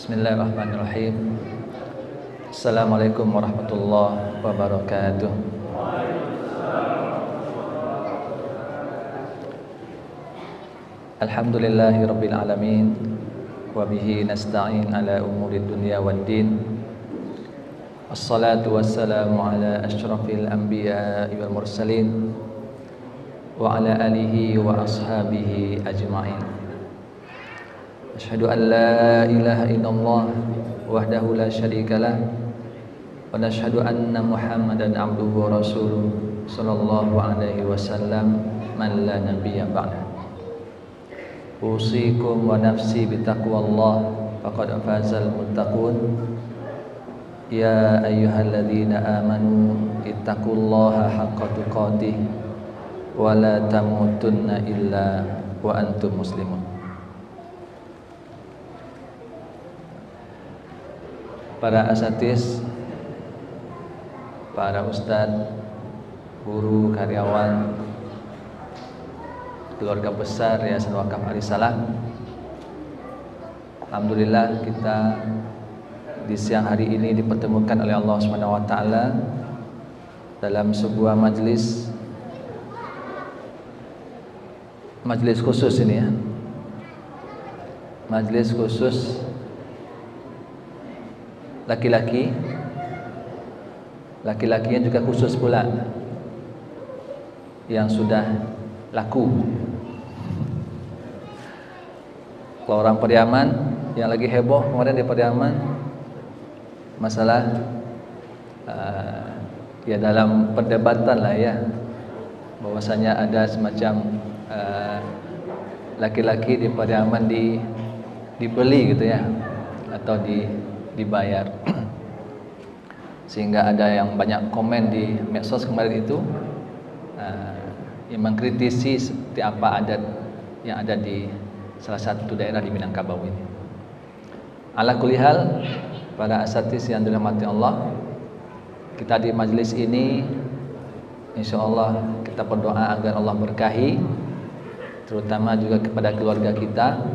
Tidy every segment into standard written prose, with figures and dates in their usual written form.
Bismillahirrahmanirrahim. Assalamualaikum warahmatullahi wabarakatuh. Alhamdulillahi rabbil alamin, wa bihi nasta'in ala umuri dunya waddin. Assalatu wassalamu ala asyrafil anbiya'i wal mursalin wa ala alihi wa ashabihi ajma'in. Asyhadu an la ilaha illallah wahdahu la syarika lah wa nashhadu anna Muhammadan abduhu wa rasuluh sallallahu alaihi wasallam man la nabiyya ba'da. Usikum wa nafsi bitaqwallah faqad fazal muttaqun. Ya ayyuhalladzina amanu ittaqullaha haqqa tuqatih wa la tamutunna illa wa antum muslimun. Para asatiz, para ustadz, guru, karyawan, keluarga besar Yayasan Wakaf Arisalah. Alhamdulillah kita di siang hari ini dipertemukan oleh Allah Subhanahu wa taala dalam sebuah majelis khusus ini ya. Majelis khusus laki-lakinya juga khusus pula yang sudah laku. Kalau orang Pariaman yang lagi heboh kemarin di Pariaman masalah ya dalam perdebatan lah ya, bahwasanya ada semacam laki-laki di Pariaman dibeli gitu ya, atau dibayar, sehingga ada yang banyak komen di medsos kemarin itu yang mengkritisi seperti apa adat yang ada di salah satu daerah di Minangkabau ini. Ala kulli hal, para asatiz yang dirahmati Allah, kita di majelis ini insyaallah kita berdoa agar Allah berkahi, terutama juga kepada keluarga kita.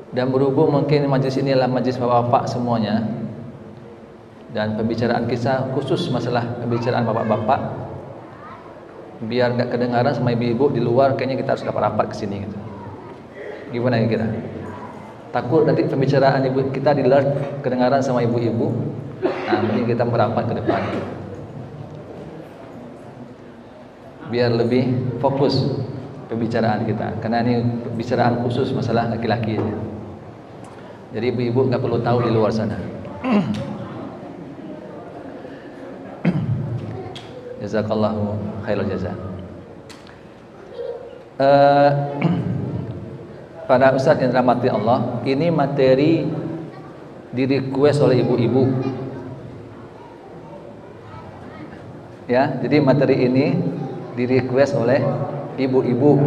Dan berhubung mungkin majlis ini adalah majlis bapak-bapak semuanya, dan pembicaraan kita khusus masalah pembicaraan bapak-bapak, biar gak kedengaran sama ibu-ibu di luar, kayaknya kita harus rapat-rapat ke sini gitu. Gimana ya kita? Takut nanti pembicaraan ibu kita di luar kedengaran sama ibu-ibu. Nah, mending kita merapat ke depan biar lebih fokus pembicaraan kita, karena ini pembicaraan khusus masalah laki-laki aja. Jadi ibu-ibu nggak perlu tahu di luar sana. Jazakallahu khairal jazaa. Para ustadz yang dirahmati Allah, ini materi di request oleh ibu-ibu. Ya, jadi materi ini di request oleh ibu-ibu.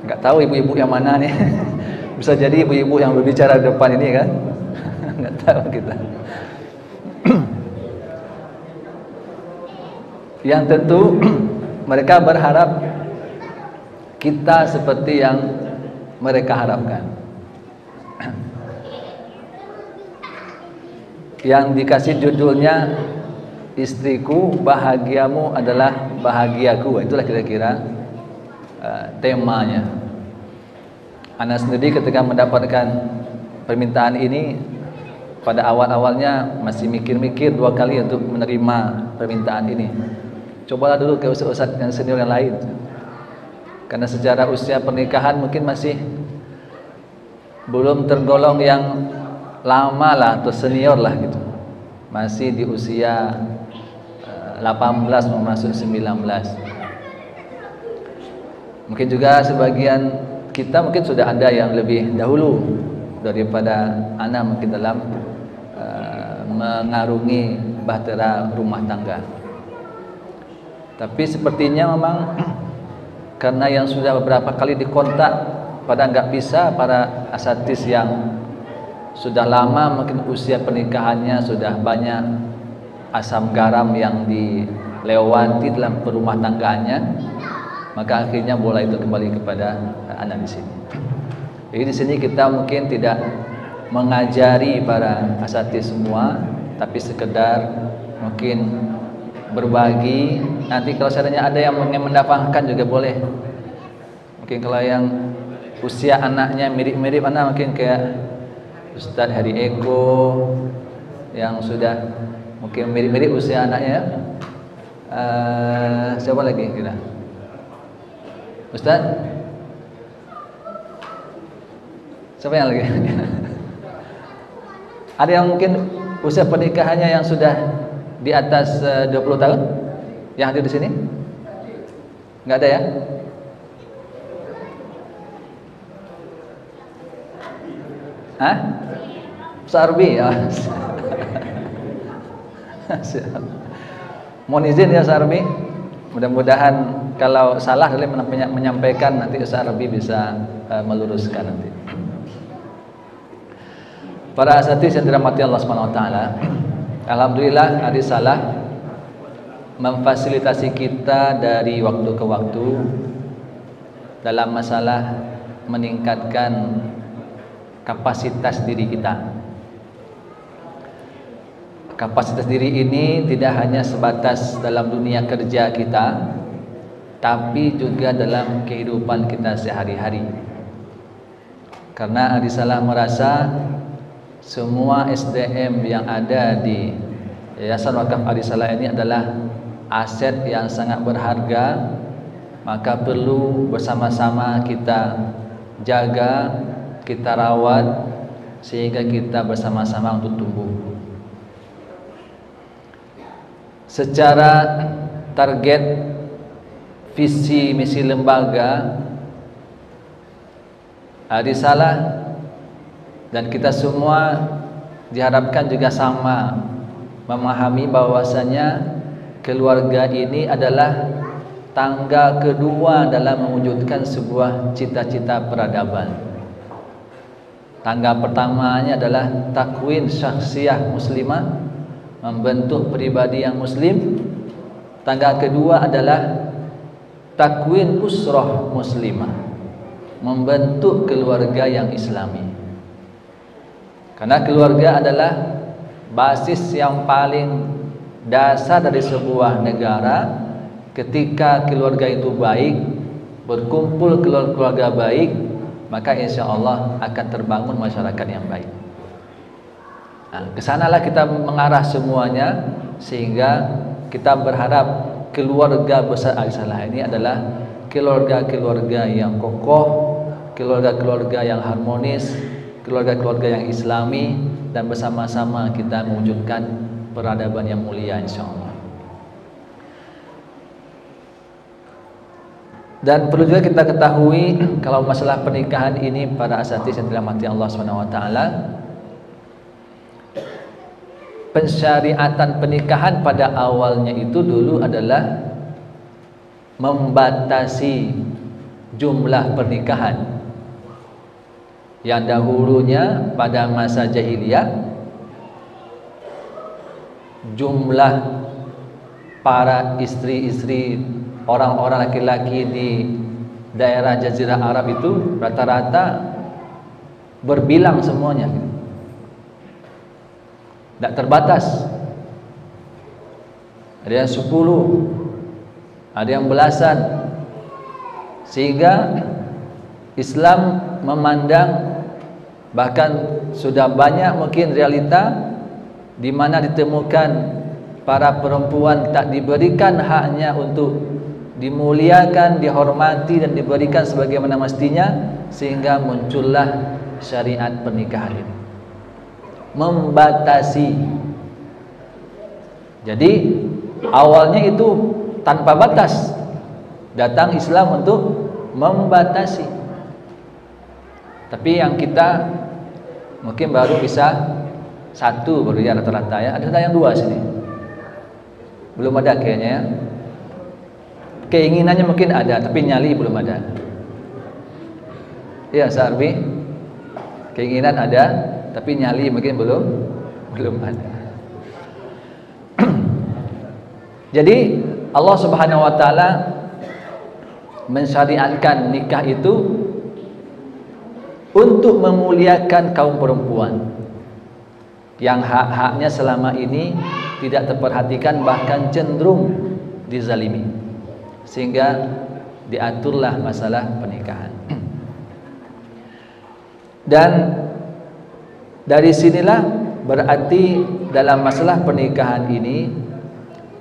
Nggak tahu ibu-ibu yang mana nih. Bisa jadi ibu-ibu yang berbicara di depan ini kan. Nggak tahu kita. Yang tentu mereka berharap kita seperti yang mereka harapkan. Yang dikasih judulnya Istriku Bahagiamu Adalah Bahagiaku. Itulah kira-kira temanya. Ana sendiri ketika mendapatkan permintaan ini, pada awal-awalnya masih mikir-mikir dua kali untuk menerima permintaan ini. Cobalah dulu ke ustaz-ustaz yang senior yang lain, karena secara usia pernikahan mungkin masih belum tergolong yang lama lah atau senior lah gitu, masih di usia 18 mau masuk 19. Mungkin juga sebagian kita mungkin sudah ada yang lebih dahulu daripada anak mungkin dalam mengarungi bahtera rumah tangga. Tapi sepertinya memang karena yang sudah beberapa kali dikontak pada nggak bisa, para asatiz yang sudah lama mungkin usia pernikahannya sudah banyak asam garam yang dilewati dalam perumah tangganya, maka akhirnya bola itu kembali kepada anak di sini. Jadi di sini kita mungkin tidak mengajari para asatidz semua, tapi sekedar mungkin berbagi. Nanti kalau seandainya ada yang ingin mendaftarkan juga boleh. Mungkin kalau yang usia anaknya mirip-mirip anak, mungkin kayak Ustadz Heri Eko yang sudah mungkin mirip-mirip usia anaknya. Siapa lagi kira? Ustadz? Siapa yang lagi? Ada yang mungkin usia pernikahannya yang sudah di atas 20 tahun yang hadir di sini? Enggak ada ya? Hah? Sarbi ya. Mohon izin ya Sarbi. Mudah-mudahan kalau salah dalam menyampaikan nanti Ustaz Rabi bisa meluruskan nanti. Para asatidz yang dirahmati Allah Subhanahu wa taala, alhamdulillah Adi Salah memfasilitasi kita dari waktu ke waktu dalam masalah meningkatkan kapasitas diri kita. Kapasitas diri ini tidak hanya sebatas dalam dunia kerja kita, tapi juga dalam kehidupan kita sehari-hari. Karena Adi Salah merasa semua SDM yang ada di Yayasan Wakaf Adi Salah ini adalah aset yang sangat berharga, maka perlu bersama-sama kita jaga, kita rawat, sehingga kita bersama-sama untuk tumbuh. Secara target visi misi lembaga Adi Salah dan kita semua diharapkan juga sama memahami bahwasanya keluarga ini adalah tangga kedua dalam mewujudkan sebuah cita-cita peradaban. Tangga pertamanya adalah takwin syakhsiyah muslimah, membentuk pribadi yang muslim. Tangga kedua adalah takwin usrah muslimah, membentuk keluarga yang islami. Karena keluarga adalah basis yang paling dasar dari sebuah negara. Ketika keluarga itu baik, berkumpul keluarga baik, maka insya Allah akan terbangun masyarakat yang baik. Nah, kesanalah kita mengarah semuanya, sehingga kita berharap keluarga besar Adi Salah ini adalah keluarga-keluarga yang kokoh, keluarga-keluarga yang harmonis, keluarga-keluarga yang islami, dan bersama-sama kita mewujudkan peradaban yang mulia insyaallah. Dan perlu juga kita ketahui kalau masalah pernikahan ini para asatidz yang dirahmati Allah Subhanahu wa taala, pensyariatan pernikahan pada awalnya itu dulu adalah membatasi jumlah pernikahan. Yang dahulunya pada masa jahiliyah jumlah para istri-istri orang-orang laki-laki di daerah Jazirah Arab itu rata-rata berbilang semuanya, tidak terbatas. Ada yang 10, ada yang belasan, sehingga Islam memandang, bahkan sudah banyak mungkin realita di mana ditemukan para perempuan tak diberikan haknya untuk dimuliakan, dihormati, dan diberikan sebagaimana mestinya, sehingga muncullah syariat pernikahan ini membatasi. Jadi awalnya itu tanpa batas, datang Islam untuk membatasi. Tapi yang kita mungkin baru bisa satu baru ya rata-rata ya. Ada yang 2 sini. Belum ada kayaknya ya. Keinginannya mungkin ada, tapi nyali belum ada. Ya, Sarbi. Keinginan ada, tapi nyali mungkin belum ada. Jadi Allah Subhanahu wa taala mensyariatkan nikah itu untuk memuliakan kaum perempuan yang hak-haknya selama ini tidak terperhatikan, bahkan cenderung dizalimi, sehingga diaturlah masalah pernikahan. Dan dari sinilah berarti dalam masalah pernikahan ini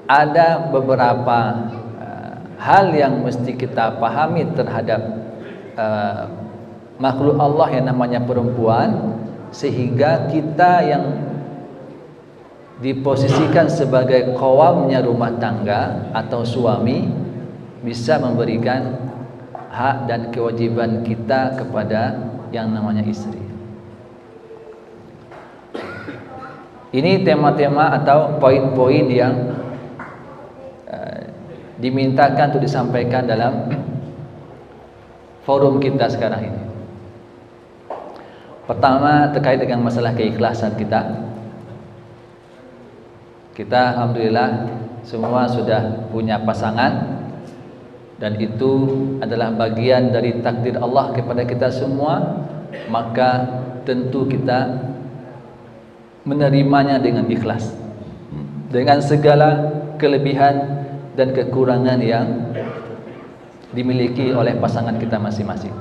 ada beberapa hal yang mesti kita pahami terhadap makhluk Allah yang namanya perempuan, sehingga kita yang diposisikan sebagai qawamnya rumah tangga atau suami bisa memberikan hak dan kewajiban kita kepada yang namanya istri. Ini tema-tema atau poin-poin yang dimintakan untuk disampaikan dalam forum kita sekarang ini. Pertama, terkait dengan masalah keikhlasan kita. Kita alhamdulillah semua sudah punya pasangan, dan itu adalah bagian dari takdir Allah kepada kita semua, maka tentu kita menerimanya dengan ikhlas, dengan segala kelebihan dan kekurangan yang dimiliki oleh pasangan kita masing-masing.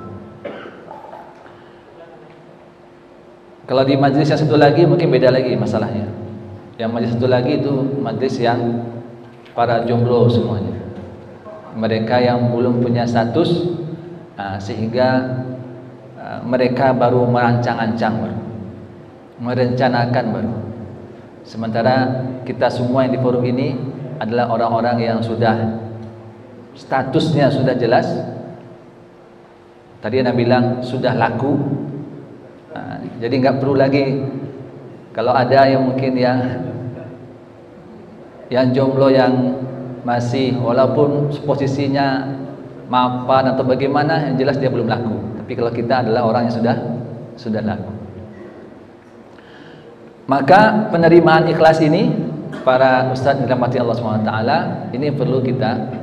Kalau di majlis yang satu lagi mungkin beda lagi masalahnya. Yang majlis satu lagi itu majlis yang para jomblo semuanya, mereka yang belum punya status, sehingga mereka baru merancang-ancang, merencanakan baru. Sementara kita semua yang di forum ini adalah orang-orang yang sudah statusnya sudah jelas. Tadi Anda bilang sudah laku, jadi nggak perlu lagi. Kalau ada yang mungkin yang jomblo yang masih walaupun posisinya mapan atau bagaimana, yang jelas dia belum laku. Tapi kalau kita adalah orang yang sudah laku, maka penerimaan ikhlas ini para ustadz dirahmati Allah SWT ini perlu kita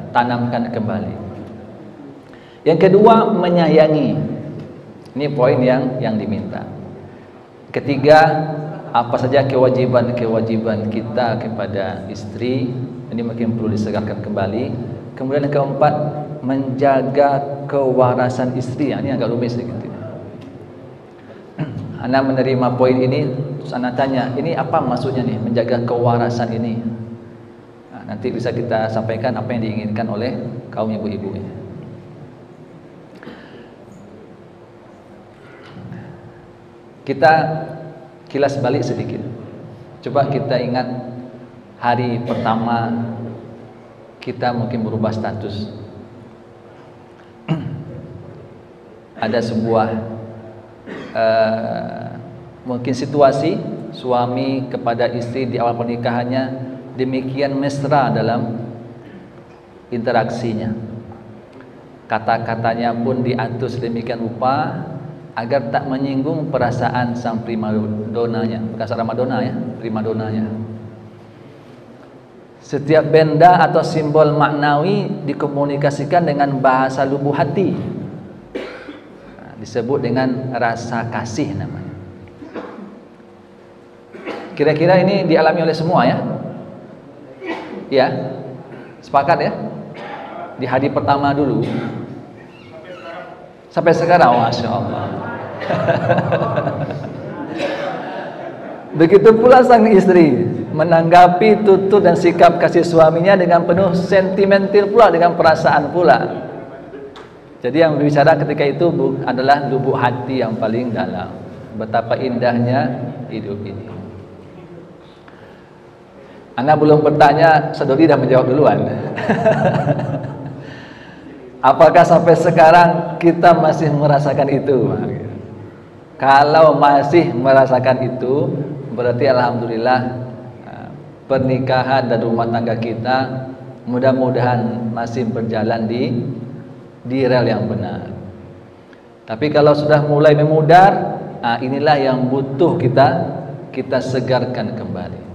tanamkan kembali. Yang kedua, menyayangi. Ini poin yang diminta. Ketiga, apa saja kewajiban kita kepada istri, ini mungkin perlu disegarkan kembali. Kemudian yang keempat, menjaga kewarasan istri. Ini agak rumit sedikit. Anda menerima poin ini, terus Anda tanya, ini apa maksudnya nih, menjaga kewarasan ini? Nanti bisa kita sampaikan apa yang diinginkan oleh kaum ibu-ibu ini. Kita kilas balik sedikit. Coba kita ingat hari pertama kita mungkin berubah status. Ada sebuah mungkin situasi suami kepada istri di awal pernikahannya demikian mesra dalam interaksinya, kata-katanya pun diatur sedemikian rupa agar tak menyinggung perasaan sang primadonanya, bukan sang ramadona ya, primadonanya. Setiap benda atau simbol maknawi dikomunikasikan dengan bahasa lubuk hati, disebut dengan rasa kasih namanya. Kira-kira ini dialami oleh semua ya? Ya, sepakat ya? Di hari pertama dulu sampai sekarang, Masya Allah. Begitu pula sang istri menanggapi tutur dan sikap kasih suaminya dengan penuh sentimental pula, dengan perasaan pula. Jadi yang berbicara ketika itu adalah lubuk hati yang paling dalam. Betapa indahnya hidup ini. Anda belum bertanya, Saudari dah menjawab duluan. Apakah sampai sekarang kita masih merasakan itu? Kalau masih merasakan itu, berarti alhamdulillah pernikahan dan rumah tangga kita mudah-mudahan masih berjalan di rel yang benar. Tapi kalau sudah mulai memudar, inilah yang butuh kita segarkan kembali.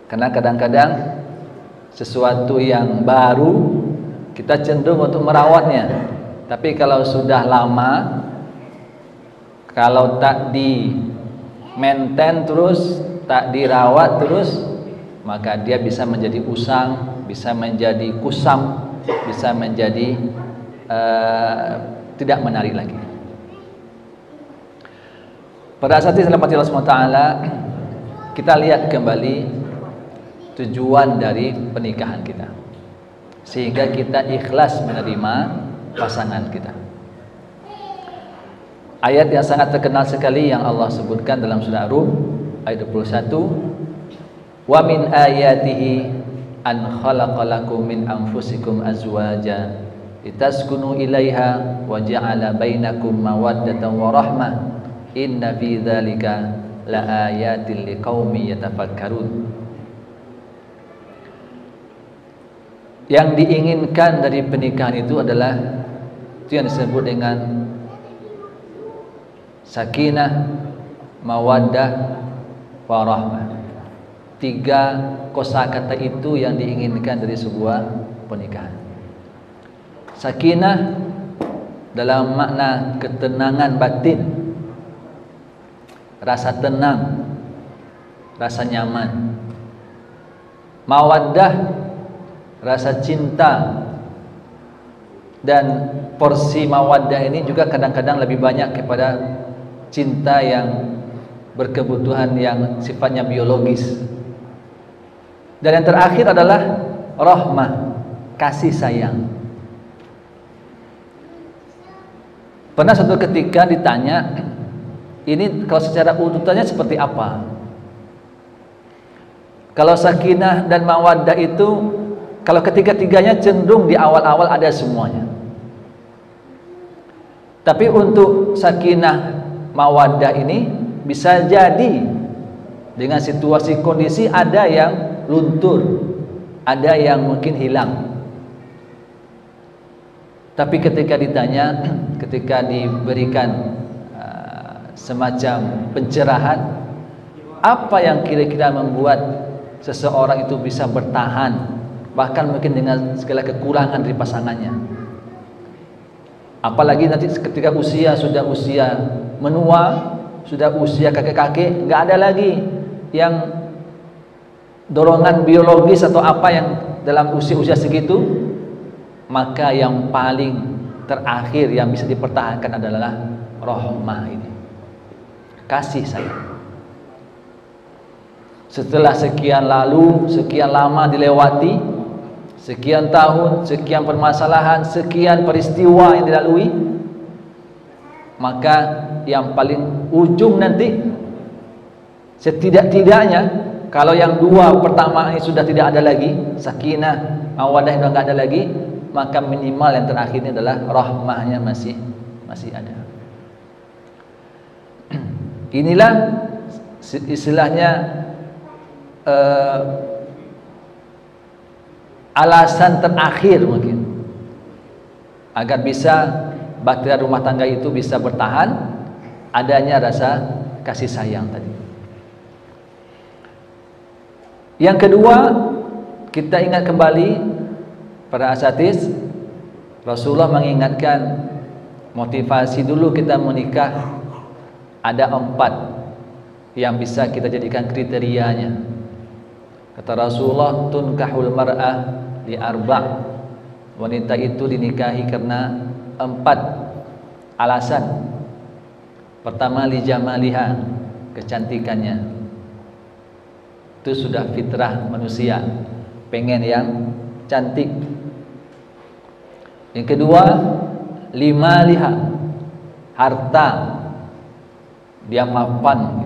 Karena kadang-kadang sesuatu yang baru kita cenderung untuk merawatnya, Tapi kalau sudah lama, kalau tak di maintain terus, tak dirawat terus, maka dia bisa menjadi usang, bisa menjadi kusam, bisa menjadi tidak menarik lagi. Pada saat itu Allah SWT, kita lihat kembali tujuan dari pernikahan kita, sehingga kita ikhlas menerima pasangan kita. Ayat yang sangat terkenal sekali yang Allah sebutkan dalam surah Rum ayat 21, wa min ayatihi an khalaqalakum min anfusikum azwaja litaskunu ilaiha wa ja'ala bainakum mawaddatan wa rahmah inna fi dzalika laayatin liqaumin yatafakkarun. Yang diinginkan dari pernikahan itu adalah itu yang disebut dengan sakinah, mawaddah, warahmah. 3 kosakata itu yang diinginkan dari sebuah pernikahan. Sakinah dalam makna ketenangan batin, rasa tenang, rasa nyaman. Mawaddah, rasa cinta. Dan porsi mawaddah ini juga kadang-kadang lebih banyak kepada cinta yang berkebutuhan yang sifatnya biologis. Dan yang terakhir adalah rahmah, kasih sayang. Pernah suatu ketika ditanya, ini kalau secara urutannya seperti apa? Kalau sakinah dan mawaddah itu, kalau ketiga-tiganya cenderung di awal-awal ada semuanya. Tapi untuk sakinah mawaddah ini bisa jadi dengan situasi kondisi ada yang luntur, ada yang mungkin hilang. Tapi ketika ditanya, ketika diberikan semacam pencerahan, apa yang kira-kira membuat seseorang itu bisa bertahan, bahkan mungkin dengan segala kekurangan dari pasangannya. Apalagi nanti ketika sudah usia menua, sudah usia kakek-kakek, nggak ada lagi yang dorongan biologis atau apa yang dalam usia-usia segitu, maka yang paling terakhir yang bisa dipertahankan adalah rahmah ini, kasih sayang. Setelah sekian lama dilewati, sekian tahun, sekian permasalahan, sekian peristiwa yang dilalui, maka yang paling ujung nanti, setidak-tidaknya kalau yang 2 pertama ini sudah tidak ada lagi, sakinah, mawaddah sudah nggak ada lagi, maka minimal yang terakhir ini adalah rahmahnya masih ada. Inilah istilahnya alasan terakhir mungkin agar bisa bahtera rumah tangga itu bisa bertahan, adanya rasa kasih sayang tadi. Yang kedua, kita ingat kembali para asatidz, Rasulullah mengingatkan motivasi dulu kita menikah ada 4 yang bisa kita jadikan kriterianya. Kata Rasulullah, tunkahul mar'ah li 4. Wanita itu dinikahi karena 4 alasan. Pertama, li jamaliha, kecantikannya. Itu sudah fitrah manusia, pengen yang cantik. Yang kedua, li maliha, harta, dia mapan.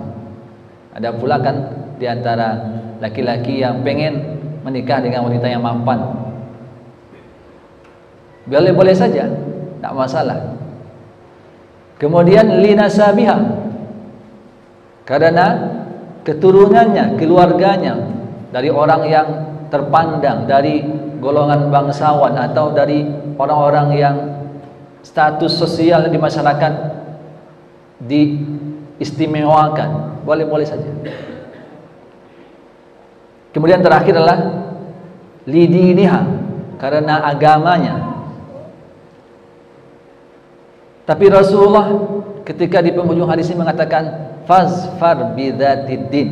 Ada pula kan di antara laki-laki yang pengen menikah dengan wanita yang mapan. Boleh-boleh saja, tak masalah. Kemudian linasabiha, karena keturunannya, keluarganya dari orang yang terpandang, dari golongan bangsawan atau dari orang-orang yang status sosial di masyarakat diistimewakan, boleh-boleh saja. Kemudian terakhir adalah lidiniha, karena agamanya. Tapi Rasulullah ketika di penghujung hadis ini mengatakan fazfar bidzatid din.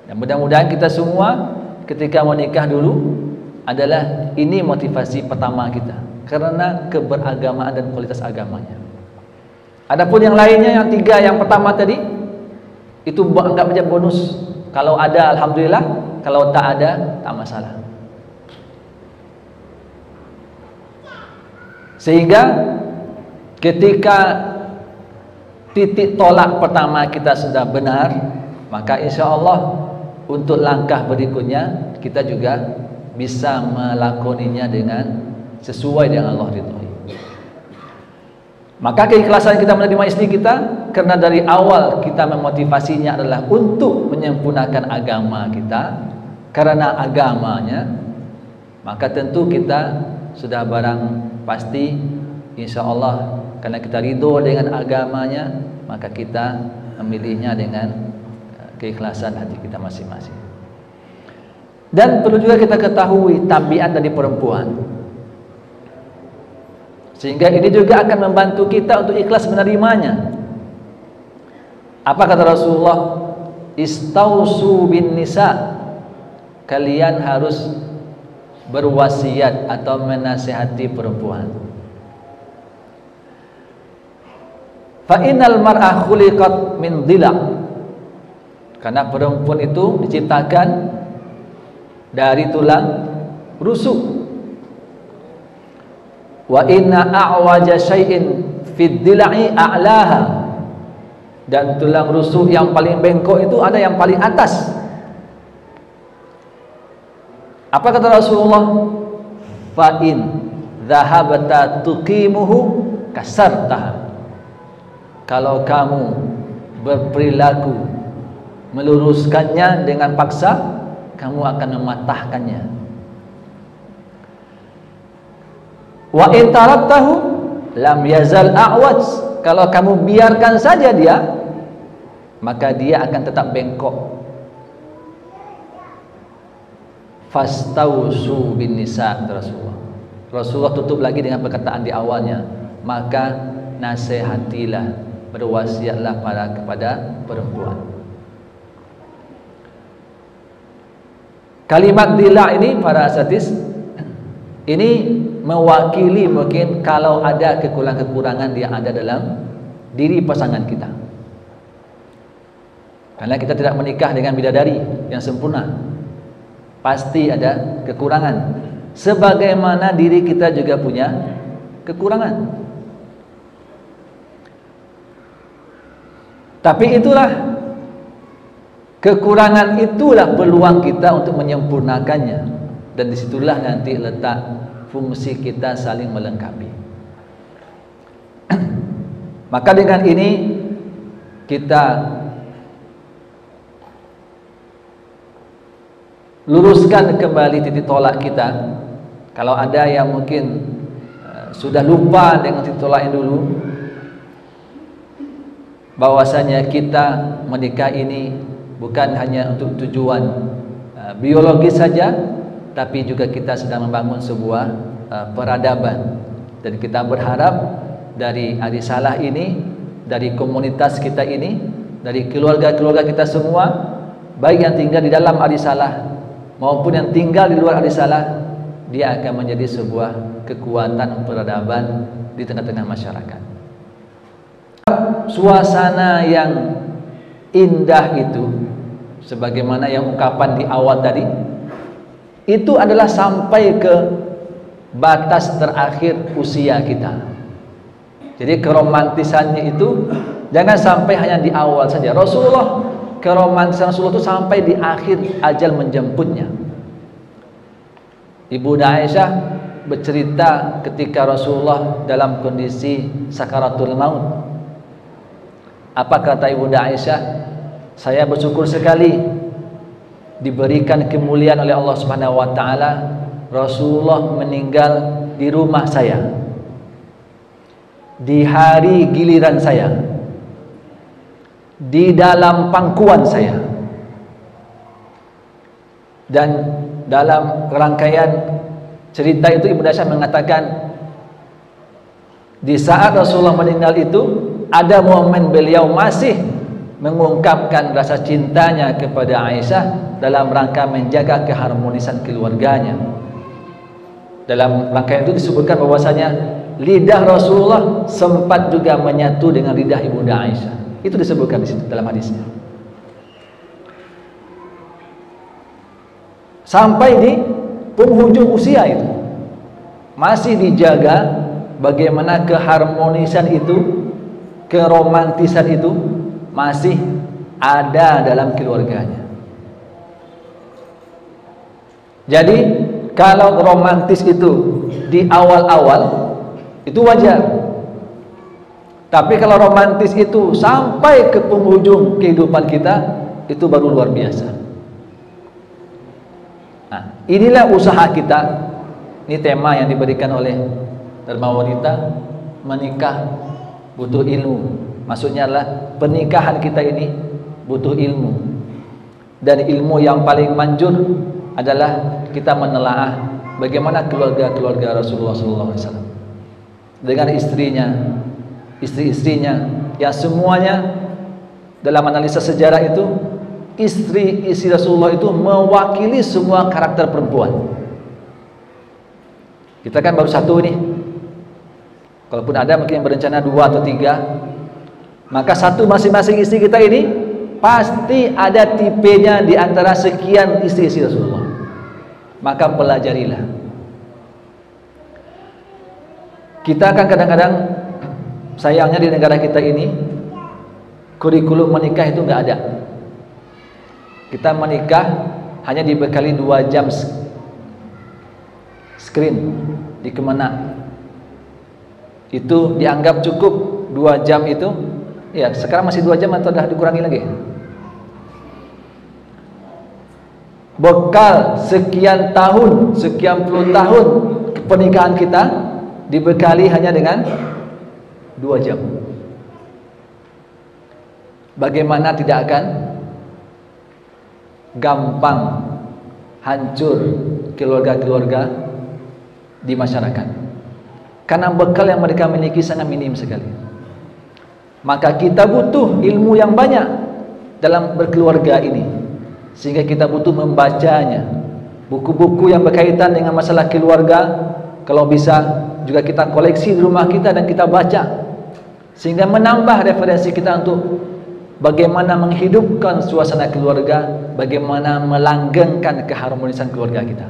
Dan mudah-mudahan kita semua ketika mau nikah dulu adalah ini motivasi pertama kita, karena keberagamaan dan kualitas agamanya. Adapun yang lainnya, yang tiga, yang pertama tadi itu anggap aja bonus. Kalau ada alhamdulillah, kalau tak ada tak masalah. Sehingga ketika titik tolak pertama kita sudah benar, maka insya Allah untuk langkah berikutnya kita juga bisa melakoninya dengan sesuai dengan Allah ridhoi. Maka keikhlasan kita menerima istri kita karena dari awal kita memotivasinya adalah untuk menyempurnakan agama kita, karena agamanya, maka tentu kita sudah barang pasti insya Allah karena kita ridho dengan agamanya, maka kita memilihnya dengan keikhlasan hati kita masing-masing. Dan perlu juga kita ketahui tabiat dari perempuan, sehingga ini juga akan membantu kita untuk ikhlas menerimanya. Apa kata Rasulullah? Istausu bin nisa, kalian harus berwasiat atau menasihati perempuan. Fa innal mar'a khuliqat min dhila, karena perempuan itu diciptakan dari tulang rusuk. Wa inna a'waja syai'in fid dhila'i a'laha, dan tulang rusuk yang paling bengkok itu ada yang paling atas. Apa kata Rasulullah? Fa in dhahabta tuqimuhu kasartaha, kalau kamu berperilaku meluruskannya dengan paksa, kamu akan mematahkannya. Wa in taraktahu lam yazal a'waj, kalau kamu biarkan saja dia, maka dia akan tetap bengkok. Fastausu bin nisa, Rasulullah tutup lagi dengan perkataan di awalnya, maka nasihatilah, berwasiatlah kepada perempuan. Kalimat dila ini para asatidz ini mewakili mungkin kalau ada kekurangan-kekurangan yang ada dalam diri pasangan kita. Karena kita tidak menikah dengan bidadari yang sempurna, pasti ada kekurangan. Sebagaimana diri kita juga punya kekurangan. Tapi kekurangan itulah peluang kita untuk menyempurnakannya, dan disitulah nanti letak fungsi kita saling melengkapi. Maka dengan ini kita luruskan kembali titik tolak kita. Kalau ada yang mungkin sudah lupa dengan titik tolak yang dulu, bahwasanya kita menikah ini bukan hanya untuk tujuan biologis saja, tapi juga kita sedang membangun sebuah peradaban. Dan kita berharap dari Arisalah ini, dari komunitas kita ini, dari keluarga-keluarga kita semua, baik yang tinggal di dalam Arisalah maupun yang tinggal di luar Arisalah, dia akan menjadi sebuah kekuatan peradaban di tengah-tengah masyarakat. Suasana yang indah itu, sebagaimana yang ungkapan di awal tadi, itu adalah sampai ke batas terakhir usia kita. Jadi keromantisannya itu jangan sampai hanya di awal saja. Rasulullah, keromantisan Rasulullah itu sampai di akhir ajal menjemputnya. Ibu Aisyah bercerita ketika Rasulullah dalam kondisi sakaratul maut. Apa kata Ibu Aisyah? Saya bersyukur sekali diberikan kemuliaan oleh Allah Subhanahu wa taala, Rasulullah meninggal di rumah saya, di hari giliran saya, di dalam pangkuan saya. Dan dalam rangkaian cerita itu Ibu Aisyah mengatakan, Di saat Rasulullah meninggal itu, ada momen beliau masih mengungkapkan rasa cintanya kepada Aisyah dalam rangka menjaga keharmonisan keluarganya. Dalam rangka itu disebutkan bahwasanya lidah Rasulullah sempat juga menyatu dengan lidah ibunda Aisyah. Itu disebutkan di situ dalam hadisnya. Sampai di penghujung usia itu masih dijaga bagaimana keharmonisan itu, keromantisan itu masih ada dalam keluarganya. Jadi kalau romantis itu di awal-awal itu wajar, tapi kalau romantis itu sampai ke penghujung kehidupan kita, itu baru luar biasa. Nah, inilah usaha kita. Ini tema yang diberikan oleh Dharma Wanita, menikah butuh ilmu. Maksudnya adalah pernikahan kita ini butuh ilmu, dan ilmu yang paling manjur adalah kita menelaah bagaimana keluarga Rasulullah SAW dengan istrinya, istri-istrinya, yang semuanya dalam analisa sejarah itu istri-istri Rasulullah itu mewakili semua karakter perempuan. Kita kan baru satu nih, kalaupun ada mungkin yang berencana 2 atau 3, maka satu masing-masing istri kita ini pasti ada tipenya di antara sekian istri-istri Rasulullah. Maka pelajarilah. Kita kan kadang-kadang sayangnya di negara kita ini kurikulum menikah itu nggak ada. Kita menikah hanya dibekali 2 jam screen di Kemenak. Itu dianggap cukup 2 jam itu. Ya, sekarang masih 2 jam atau sudah dikurangi lagi? Bekal sekian tahun, sekian puluh tahun pernikahan kita dibekali hanya dengan 2 jam. Bagaimana tidak akan gampang hancur keluarga-keluarga di masyarakat? Karena bekal yang mereka miliki sangat minim sekali. Maka kita butuh ilmu yang banyak dalam berkeluarga ini, sehingga kita butuh membacanya. Buku-buku yang berkaitan dengan masalah keluarga, kalau bisa juga kita koleksi di rumah kita dan kita baca, sehingga menambah referensi kita untuk bagaimana menghidupkan suasana keluarga, bagaimana melanggengkan keharmonisan keluarga kita.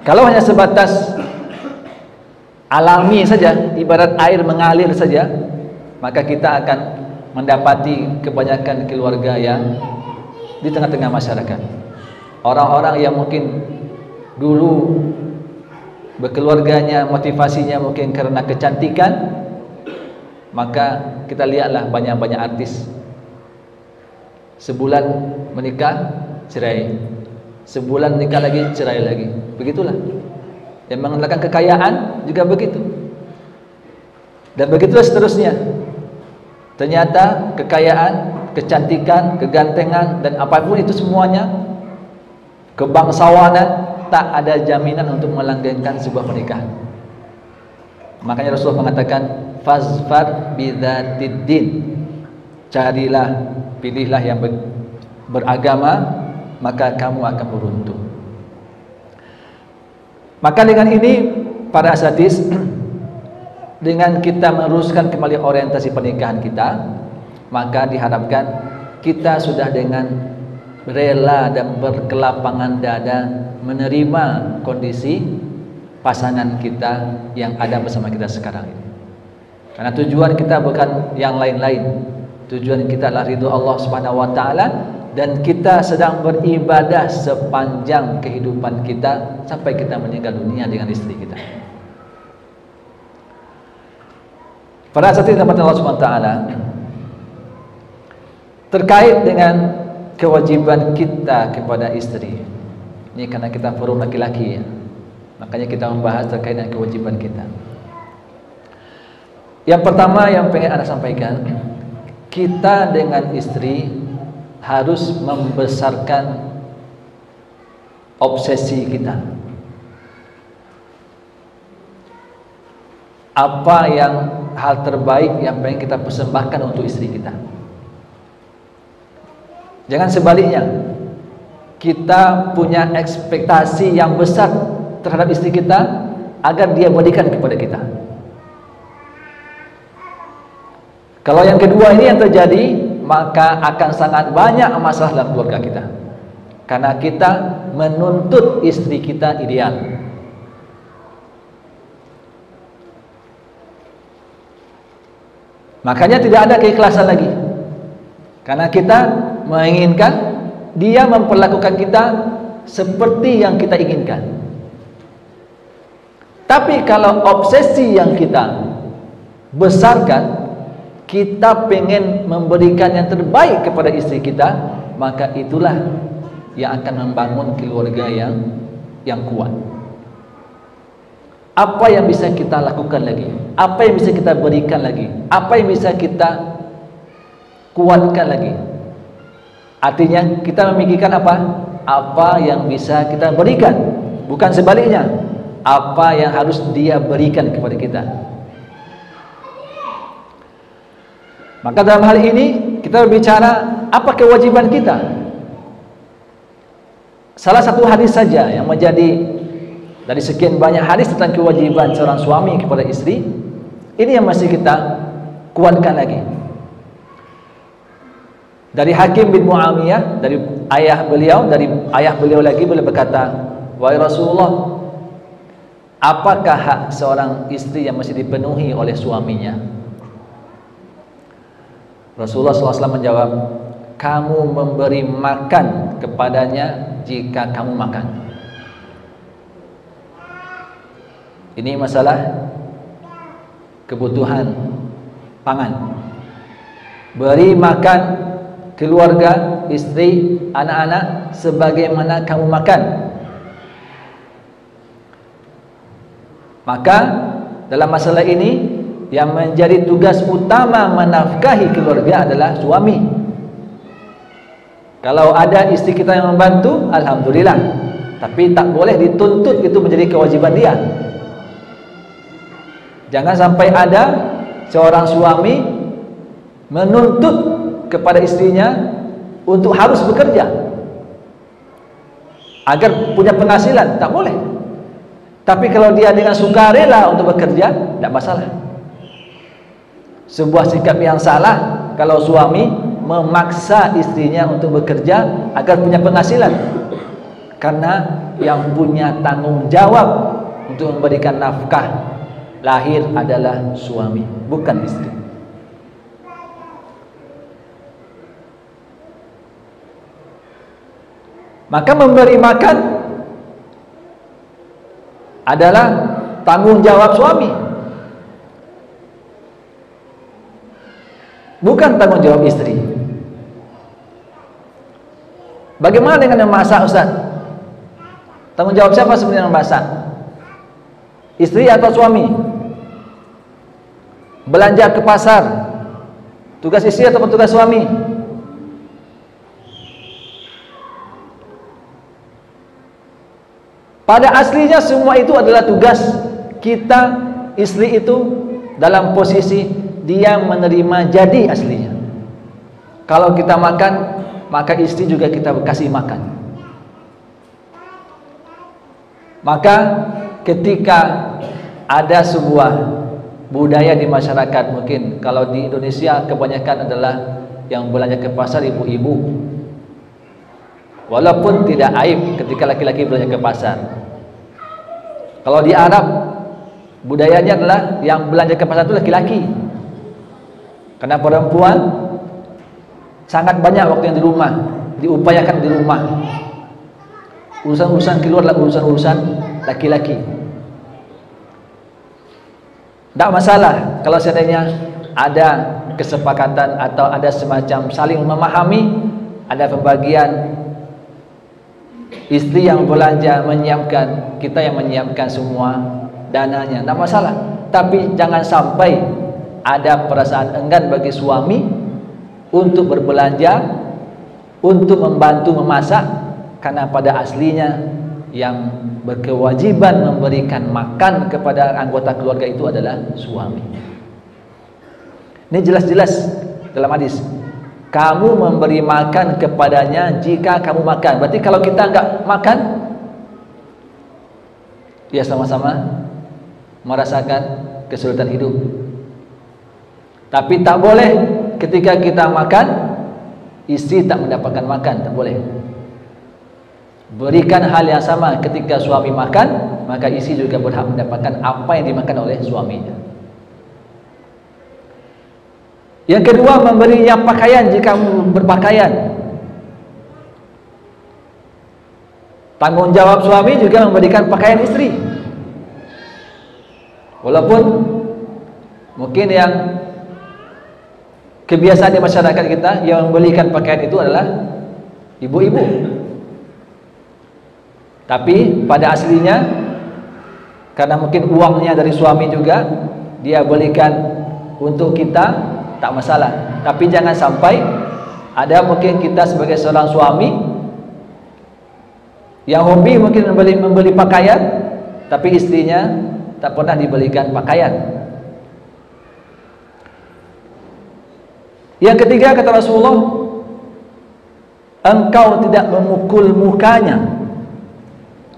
Kalau hanya sebatas alami saja, ibarat air mengalir saja, maka kita akan mendapati kebanyakan keluarga yang di tengah-tengah masyarakat. Orang-orang yang mungkin dulu berkeluarganya, motivasinya mungkin karena kecantikan, maka kita lihatlah banyak-banyak artis sebulan menikah cerai, sebulan nikah lagi cerai lagi. Begitulah. Yang mengandalkan kekayaan juga begitu. Dan begitulah seterusnya. Ternyata kekayaan, kecantikan, kegantengan, dan apapun itu semuanya, kebangsawanan, tak ada jaminan untuk melanggengkan sebuah pernikahan. Makanya Rasulullah mengatakan, fazfar bidzatid din. Carilah, pilihlah yang beragama, maka kamu akan beruntung. Maka dengan ini para asatidz, dengan kita meneruskan kembali orientasi pernikahan kita, maka diharapkan kita sudah dengan rela dan berkelapangan dada menerima kondisi pasangan kita yang ada bersama kita sekarang ini. Karena tujuan kita bukan yang lain-lain. Tujuan kita adalah ridho Allah Subhanahu wa taala, dan kita sedang beribadah sepanjang kehidupan kita sampai kita meninggal dunia dengan istri kita. Pada saat ini Allah Subhanahu wa taala, terkait dengan kewajiban kita kepada istri. Ini karena kita forum laki-laki ya, makanya kita membahas terkait dengan kewajiban kita. Yang pertama yang pengen Anda sampaikan, kita dengan istri harus membesarkan obsesi kita. apa yang hal terbaik yang pengen kita persembahkan untuk istri kita. Jangan sebaliknya, kita punya ekspektasi yang besar terhadap istri kita agar dia berikan kepada kita. Kalau yang kedua ini yang terjadi, maka akan sangat banyak masalah dalam keluarga kita, karena kita menuntut istri kita ideal. Makanya tidak ada keikhlasan lagi, karena kita menginginkan dia memperlakukan kita seperti yang kita inginkan. Tapi kalau obsesi yang kita besarkan, kita pengen memberikan yang terbaik kepada istri kita, maka itulah yang akan membangun keluarga yang kuat. Apa yang bisa kita lakukan lagi? Apa yang bisa kita berikan lagi? Apa yang bisa kita kuatkan lagi? Artinya kita memikirkan apa? Apa yang bisa kita berikan, bukan sebaliknya. Apa yang harus dia berikan kepada kita. Maka dalam hal ini kita berbicara apa kewajiban kita. Salah satu hadis saja yang menjadi dari sekian banyak hadis tentang kewajiban seorang suami kepada istri, ini yang masih kita kuatkan lagi. Dari Hakim bin Muawiyah, dari ayah beliau lagi beliau berkata, wahai Rasulullah, apakah hak seorang istri yang masih dipenuhi oleh suaminya? Rasulullah SAW menjawab, kamu memberi makan kepadanya jika kamu makan. Ini masalah kebutuhan pangan. Beri makan keluarga, istri, anak-anak sebagaimana kamu makan. Maka dalam masalah ini yang menjadi tugas utama menafkahi keluarga adalah suami. Kalau ada istri kita yang membantu, alhamdulillah. Tapi tak boleh dituntut itu menjadi kewajiban dia. Jangan sampai ada seorang suami menuntut kepada istrinya untuk harus bekerja agar punya penghasilan, tak boleh. Tapi kalau dia dengan sukarela untuk bekerja, tidak masalah. Sebuah sikap yang salah kalau suami memaksa istrinya untuk bekerja agar punya penghasilan, karena yang punya tanggung jawab untuk memberikan nafkah lahir adalah suami, bukan istri. Maka memberi makan adalah tanggung jawab suami, bukan tanggung jawab istri. Bagaimana dengan memasak, Ustaz? Tanggung jawab siapa sebenarnya memasak? Istri atau suami? Belanja ke pasar, tugas istri atau tugas suami? Pada aslinya semua itu adalah tugas kita. Istri itu dalam posisi dia menerima jadi aslinya. Kalau kita makan, maka istri juga kita kasih makan. Maka ketika ada sebuah budaya di masyarakat, mungkin kalau di Indonesia kebanyakan adalah yang belanja ke pasar ibu-ibu, walaupun tidak aib ketika laki-laki belanja ke pasar. Kalau di Arab budayanya adalah yang belanja ke pasar itu laki-laki, karena perempuan sangat banyak waktu yang di rumah, diupayakan di rumah. Urusan-urusan keluar adalah urusan-urusan laki-laki. Tidak masalah kalau seandainya ada kesepakatan atau ada semacam saling memahami, ada pembagian, istri yang belanja menyiapkan, kita yang menyiapkan semua dananya, tidak masalah. Tapi jangan sampai ada perasaan enggan bagi suami untuk berbelanja, untuk membantu memasak, karena pada aslinya yang berkewajiban memberikan makan kepada anggota keluarga itu adalah suami. Ini jelas-jelas dalam hadis. Kamu memberi makan kepadanya jika kamu makan. Berarti kalau kita enggak makan, ya sama-sama merasakan kesulitan hidup. Tapi tak boleh ketika kita makan, istri tak mendapatkan makan, tak boleh. Berikan hal yang sama ketika suami makan, maka istri juga berhak mendapatkan apa yang dimakan oleh suaminya. Yang kedua, memberinya pakaian jika berpakaian. Tanggung jawab suami juga memberikan pakaian istri. Walaupun mungkin yang kebiasaan di masyarakat kita yang membelikan pakaian itu adalah ibu-ibu. Tapi pada aslinya, karena mungkin uangnya dari suami juga, dia belikan untuk kita, tak masalah. Tapi jangan sampai ada mungkin kita sebagai seorang suami yang hobi mungkin membeli pakaian, tapi istrinya tak pernah dibelikan pakaian. Yang ketiga, kata Rasulullah, engkau tidak memukul mukanya.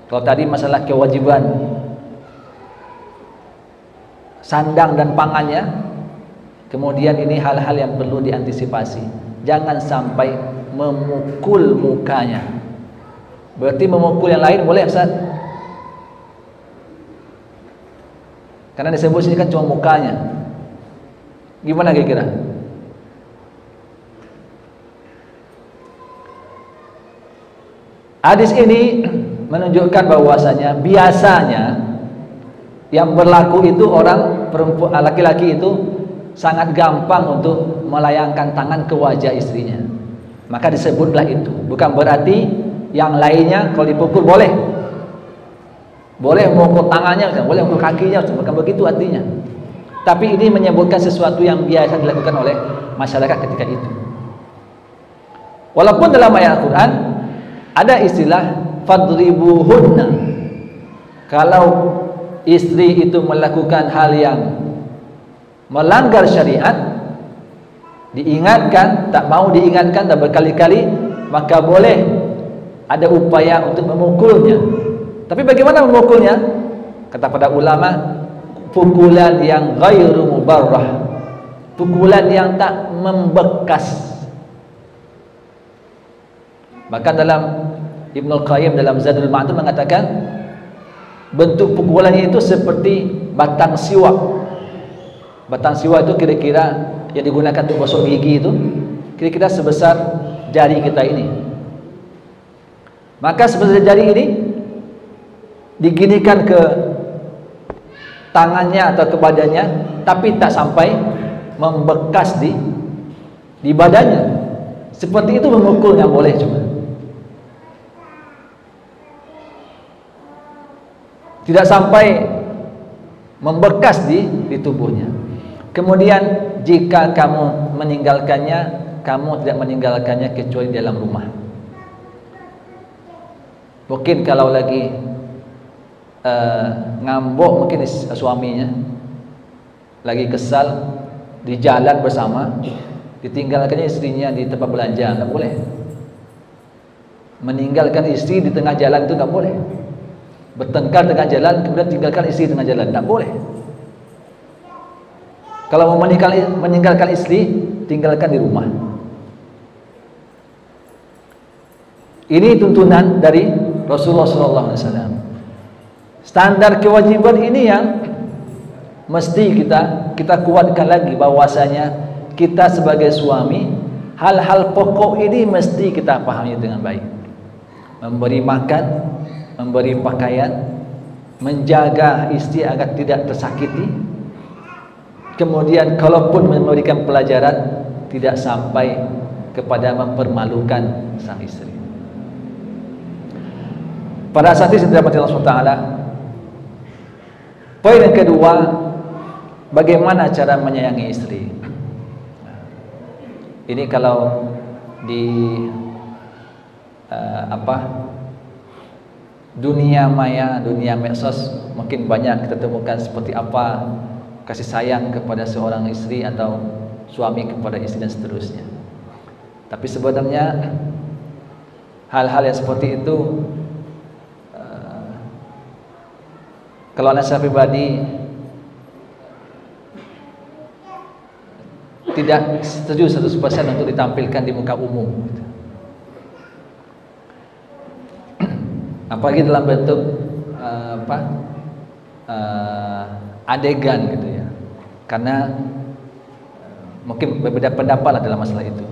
Kalau tadi masalah kewajiban sandang dan pangannya, kemudian ini hal-hal yang perlu diantisipasi. Jangan sampai memukul mukanya. Berarti memukul yang lain boleh, Ustaz? Karena disebut sini kan cuma mukanya. Gimana kira-kira? Hadis ini menunjukkan bahwasanya biasanya yang berlaku itu orang perempuan, laki-laki itu sangat gampang untuk melayangkan tangan ke wajah istrinya. Maka disebutlah itu. Bukan berarti yang lainnya kalau dipukul boleh. Boleh memukul tangannya, boleh memukul kakinya, bukan begitu artinya. Tapi ini menyebutkan sesuatu yang biasa dilakukan oleh masyarakat ketika itu. Walaupun dalam ayat Al-Quran ada istilah fadribuhunna. Kalau istri itu melakukan hal yang melanggar syariat, diingatkan, tak mau diingatkan dan berkali-kali, maka boleh ada upaya untuk memukulnya. Tapi bagaimana memukulnya? Kata para ulama, pukulan yang ghairu mubarrah, pukulan yang tak membekas. Bahkan dalam Ibnul Qayyim dalam Zadul Ma'ad mengatakan bentuk pukulannya itu seperti batang siwak. Batang siwak itu kira-kira yang digunakan untuk gosok gigi itu kira-kira sebesar jari kita ini. Maka sebesar jari ini diginikan ke tangannya atau ke badannya, tapi tak sampai membekas di badannya. Seperti itu memukulnya boleh cuma. Tidak sampai membekas di tubuhnya. Kemudian jika kamu meninggalkannya, kamu tidak meninggalkannya kecuali dalam rumah. Mungkin kalau lagi ngambok mungkin suaminya lagi kesal di jalan bersama, ditinggalkannya istrinya di tempat belanja, nggak boleh. Meninggalkan istri di tengah jalan itu nggak boleh. Bertengkar tengah jalan kemudian tinggalkan istri tengah jalan, nggak boleh. Kalau mau meninggalkan istri, tinggalkan di rumah. Ini tuntunan dari Rasulullah SAW. Standar kewajiban ini yang mesti kita kuatkan lagi, bahwasanya kita sebagai suami hal-hal pokok ini mesti kita pahami dengan baik. Memberi makan, memberi pakaian, menjaga istri agar tidak tersakiti. Kemudian kalaupun memberikan pelajaran, tidak sampai kepada mempermalukan sang istri. Pada saat ini dirahmati Allah SWT, poin yang kedua, bagaimana cara menyayangi istri. Ini kalau di dunia maya, dunia medsos mungkin banyak kita temukan seperti apa kasih sayang kepada seorang istri atau suami kepada istri dan seterusnya. Tapi sebenarnya hal-hal yang seperti itu, kalau anak saya pribadi tidak setuju 100% untuk ditampilkan di muka umum, apalagi dalam bentuk adegan gitu ya, karena mungkin berbeda pendapat lah dalam masalah itu.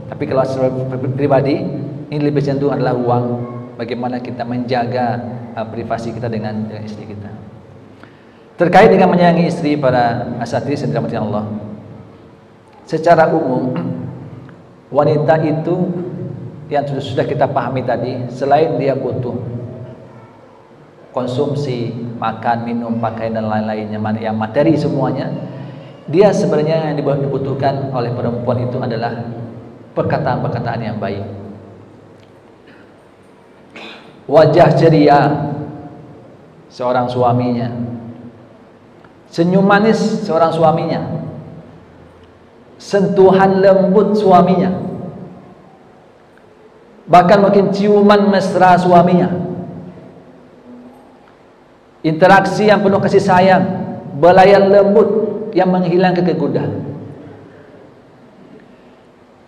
Tapi kalau secara pribadi, ini lebih cenderung adalah ruang bagaimana kita menjaga privasi kita dengan istri kita. Terkait dengan menyayangi istri, para asatidz yang dirahmati Allah, secara umum wanita itu yang sudah kita pahami tadi, selain dia butuh konsumsi, makan, minum, pakaian dan lain-lainnya, yang materi semuanya, dia sebenarnya yang dibutuhkan oleh perempuan itu adalah perkataan-perkataan yang baik, wajah ceria seorang suaminya, senyum manis seorang suaminya, sentuhan lembut suaminya, bahkan mungkin ciuman mesra suaminya, interaksi yang penuh kasih sayang, belayan lembut yang menghilangkan kegundahan.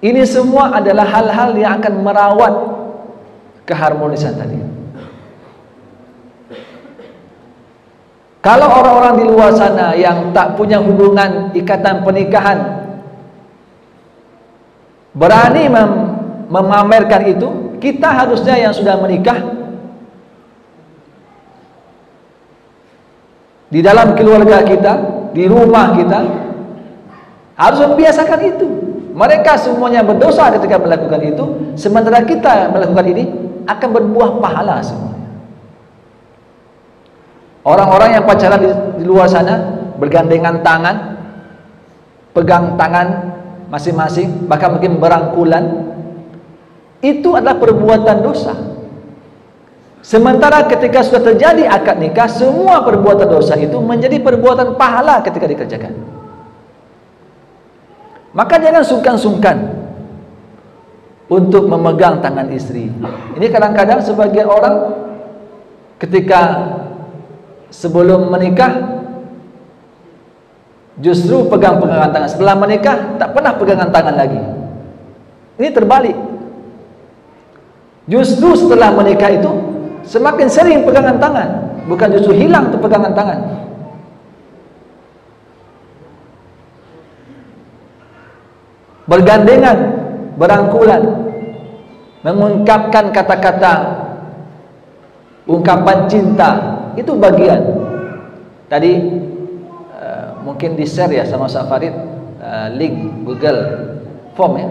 Ini semua adalah hal-hal yang akan merawat keharmonisan tadi. Kalau orang-orang di luar sana yang tak punya hubungan ikatan pernikahan berani memamerkan itu, kita harusnya yang sudah menikah di dalam keluarga kita, di rumah kita, harus membiasakan itu. Mereka semuanya berdosa ketika melakukan itu, sementara kita melakukan ini akan berbuah pahala semua. Orang-orang yang pacaran di luar sana bergandengan tangan, pegang tangan masing-masing, bahkan mungkin berangkulan, itu adalah perbuatan dosa. Sementara ketika sudah terjadi akad nikah, semua perbuatan dosa itu menjadi perbuatan pahala ketika dikerjakan. Maka jangan sungkan-sungkan untuk memegang tangan istri. Ini kadang-kadang sebagian orang ketika sebelum menikah justru pegang-pegangan tangan, setelah menikah tak pernah pegangan tangan lagi. Ini terbalik. Justru setelah menikah itu semakin sering pegangan tangan, bukan justru hilang tuh pegangan tangan. Bergandengan, berangkulan, mengungkapkan kata-kata ungkapan cinta, itu bagian. Tadi mungkin di-share ya sama Ustaz Farid link Google Form ya.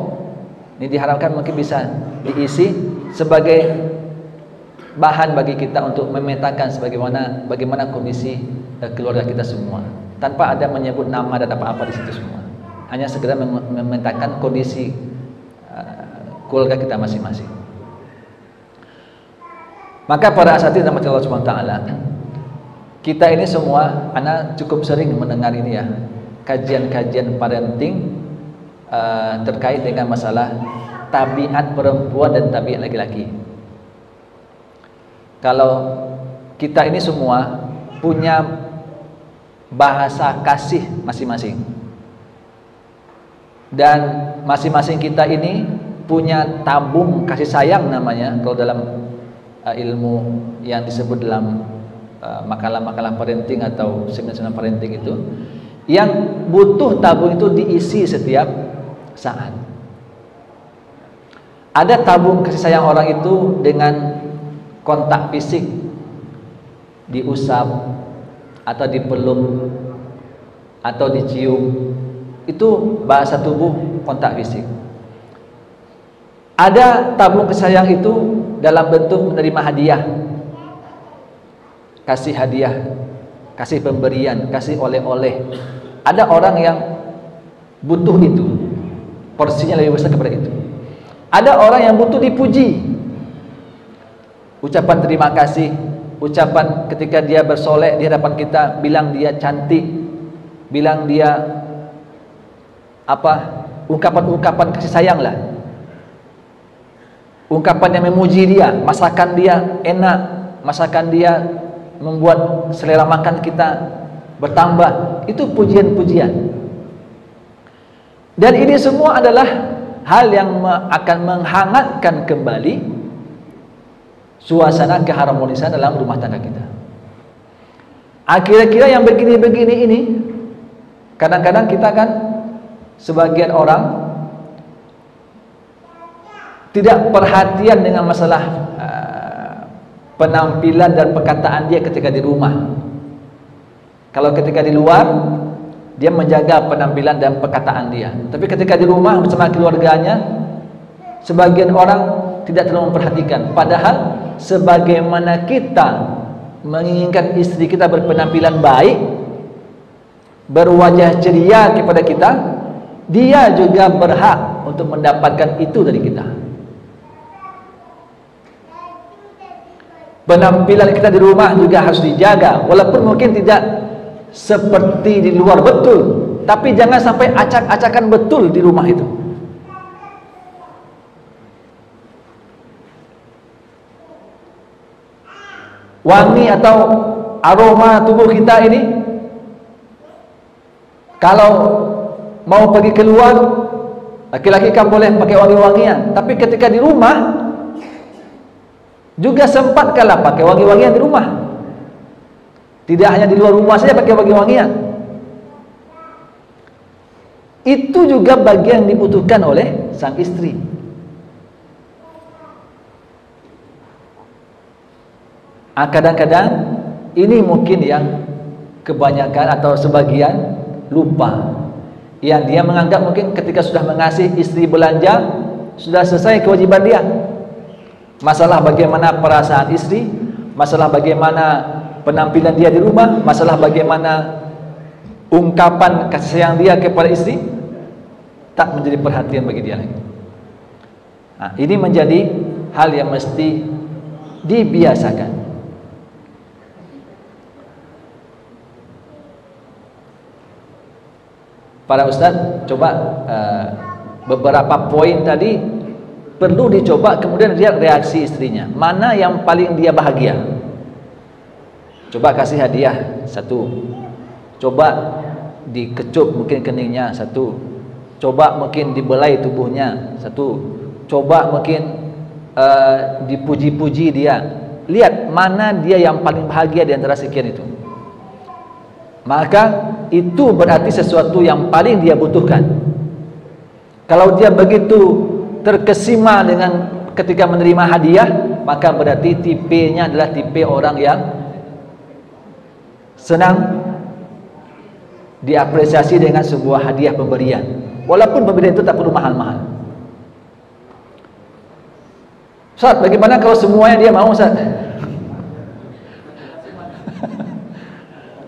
Ini diharapkan mungkin bisa diisi sebagai bahan bagi kita untuk memetakan bagaimana kondisi keluarga kita semua, tanpa ada menyebut nama dan apa-apa di situ semua. Hanya segera memetakan kondisi keluarga kita masing-masing. Maka para asatidz rahmati Allah Subhanahu wa taala, kita ini semua, ana cukup sering mendengar ini ya, kajian-kajian parenting terkait dengan masalah tabiat perempuan dan tabiat laki-laki. Kalau kita ini semua punya bahasa kasih masing-masing, dan masing-masing kita ini punya tabung kasih sayang namanya, kalau dalam ilmu yang disebut dalam makalah-makalah parenting atau seminar parenting itu, yang butuh tabung itu diisi setiap saat. Ada tabung kasih sayang orang itu dengan kontak fisik, diusap atau dipeluk atau dicium, itu bahasa tubuh kontak fisik. Ada tabung kasih sayang itu dalam bentuk menerima hadiah, kasih hadiah, kasih pemberian, kasih oleh-oleh. Ada orang yang butuh itu, porsinya lebih besar kepada itu. Ada orang yang butuh dipuji, ucapan terima kasih, ucapan ketika dia bersolek di hadapan kita, bilang dia cantik, bilang dia apa, ungkapan-ungkapan kasih sayang lah, ungkapan yang memuji dia, masakan dia enak, masakan dia membuat selera makan kita bertambah, itu pujian-pujian. Dan ini semua adalah hal yang akan menghangatkan kembali suasana keharmonisan dalam rumah tangga kita. Kira-kira yang begini-begini ini, kadang-kadang kita kan, sebagian orang tidak perhatian dengan masalah penampilan dan perkataan dia ketika di rumah. Kalau ketika di luar, dia menjaga penampilan dan perkataan dia. Tapi ketika di rumah bersama keluarganya, sebagian orang tidak terlalu memperhatikan. Padahal sebagaimana kita menginginkan istri kita berpenampilan baik, berwajah ceria kepada kita, dia juga berhak untuk mendapatkan itu dari kita. Penampilan kita di rumah juga harus dijaga, walaupun mungkin tidak seperti di luar betul, tapi jangan sampai acak-acakan betul di rumah itu. Wangi atau aroma tubuh kita ini, kalau mau pergi keluar, laki-laki kan boleh pakai wangi-wangian, tapi ketika di rumah juga sempatkanlah pakai wangi-wangian di rumah. Tidak hanya di luar rumah saja pakai wangi-wangian. Itu juga bagian yang dibutuhkan oleh sang istri. Kadang-kadang ini mungkin yang kebanyakan atau sebagian lupa. Yang dia menganggap mungkin ketika sudah mengasihi istri belanja, sudah selesai kewajiban dia. Masalah bagaimana perasaan istri, masalah bagaimana penampilan dia di rumah, masalah bagaimana ungkapan kasih sayang dia kepada istri, tak menjadi perhatian bagi dia lagi. Nah, ini menjadi hal yang mesti dibiasakan. Para ustaz, coba beberapa poin tadi perlu dicoba, kemudian lihat reaksi istrinya. Mana yang paling dia bahagia? Coba kasih hadiah satu, coba dikecup mungkin keningnya satu, coba mungkin dibelai tubuhnya satu, coba mungkin dipuji-puji dia. Lihat mana dia yang paling bahagia di antara sekian itu. Maka itu berarti sesuatu yang paling dia butuhkan. Kalau dia begitu terkesima dengan ketika menerima hadiah, maka berarti tipenya adalah tipe orang yang senang diapresiasi dengan sebuah hadiah pemberian, walaupun pemberian itu tak perlu mahal-mahal. Ustaz, bagaimana kalau semuanya dia mau, Ustaz?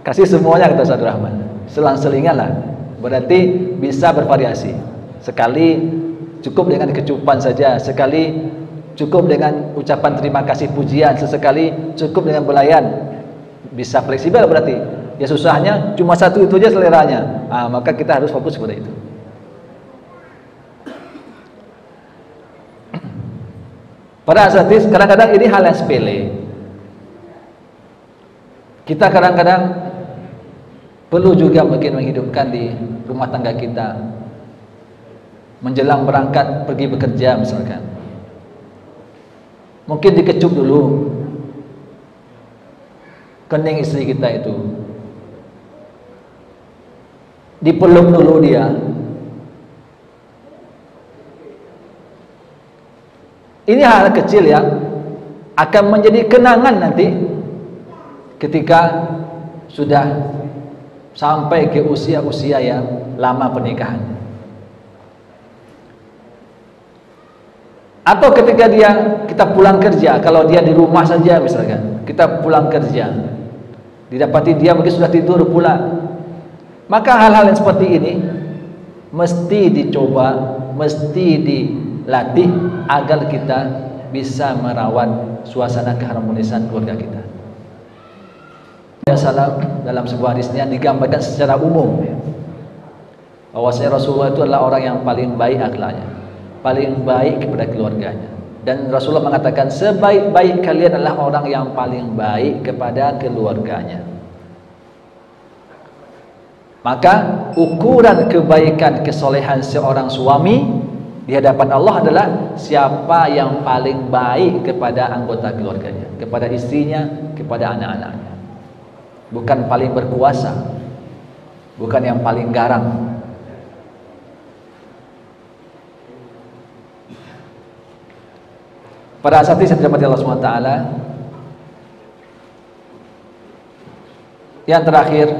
Kasih semuanya, kata Ustaz Rahman. Selang-selingan lah, berarti bisa bervariasi. Sekali cukup dengan kecupan saja, sekali cukup dengan ucapan terima kasih pujian, sesekali cukup dengan belayan. Bisa fleksibel berarti. Ya susahnya cuma satu itu aja seleranya. Maka kita harus fokus pada itu. Para asatidz, kadang-kadang ini hal yang sepele. Kita kadang-kadang perlu juga mungkin menghidupkan di rumah tangga kita. Menjelang berangkat pergi bekerja misalkan, mungkin dikecup dulu kening istri kita itu, dipeluk dulu dia. Ini hal kecil yang akan menjadi kenangan nanti ketika sudah sampai ke usia-usia yang lama pernikahan. Atau ketika kita pulang kerja, kalau dia di rumah saja misalkan, kita pulang kerja, didapati dia mungkin sudah tidur pula, maka hal-hal yang seperti ini mesti dicoba, mesti dilatih agar kita bisa merawat suasana keharmonisan keluarga kita. Salam dalam sebuah hadisnya digambarkan secara umum bahwasanya Rasulullah itu adalah orang yang paling baik akhlaknya, paling baik kepada keluarganya, dan Rasulullah mengatakan sebaik-baik kalian adalah orang yang paling baik kepada keluarganya. Maka ukuran kebaikan kesolehan seorang suami di hadapan Allah adalah siapa yang paling baik kepada anggota keluarganya, kepada istrinya, kepada anak-anaknya. Bukan paling berkuasa, bukan yang paling garang. Para asatidz yang dirahmati Allah SWT, yang terakhir,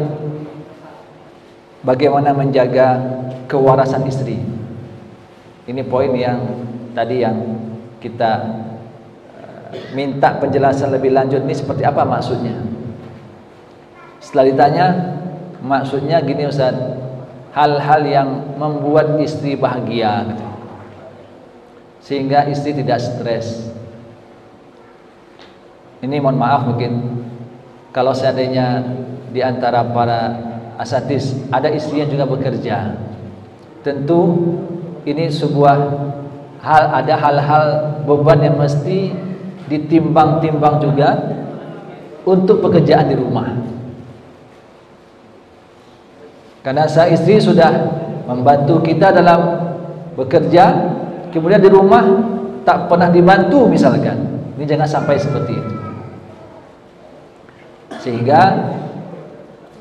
bagaimana menjaga kewarasan istri. Ini poin yang tadi yang kita minta penjelasan lebih lanjut, ini seperti apa maksudnya. Setelah ditanya, maksudnya gini Ustaz, hal-hal yang membuat istri bahagia gitu, sehingga istri tidak stres. Ini mohon maaf, mungkin kalau seandainya di antara para asatidz ada istri yang juga bekerja, tentu ini sebuah hal, ada hal-hal beban yang mesti ditimbang-timbang juga untuk pekerjaan di rumah. Karena sang istri sudah membantu kita dalam bekerja, kemudian di rumah tak pernah dibantu misalkan. Ini jangan sampai seperti itu. Sehingga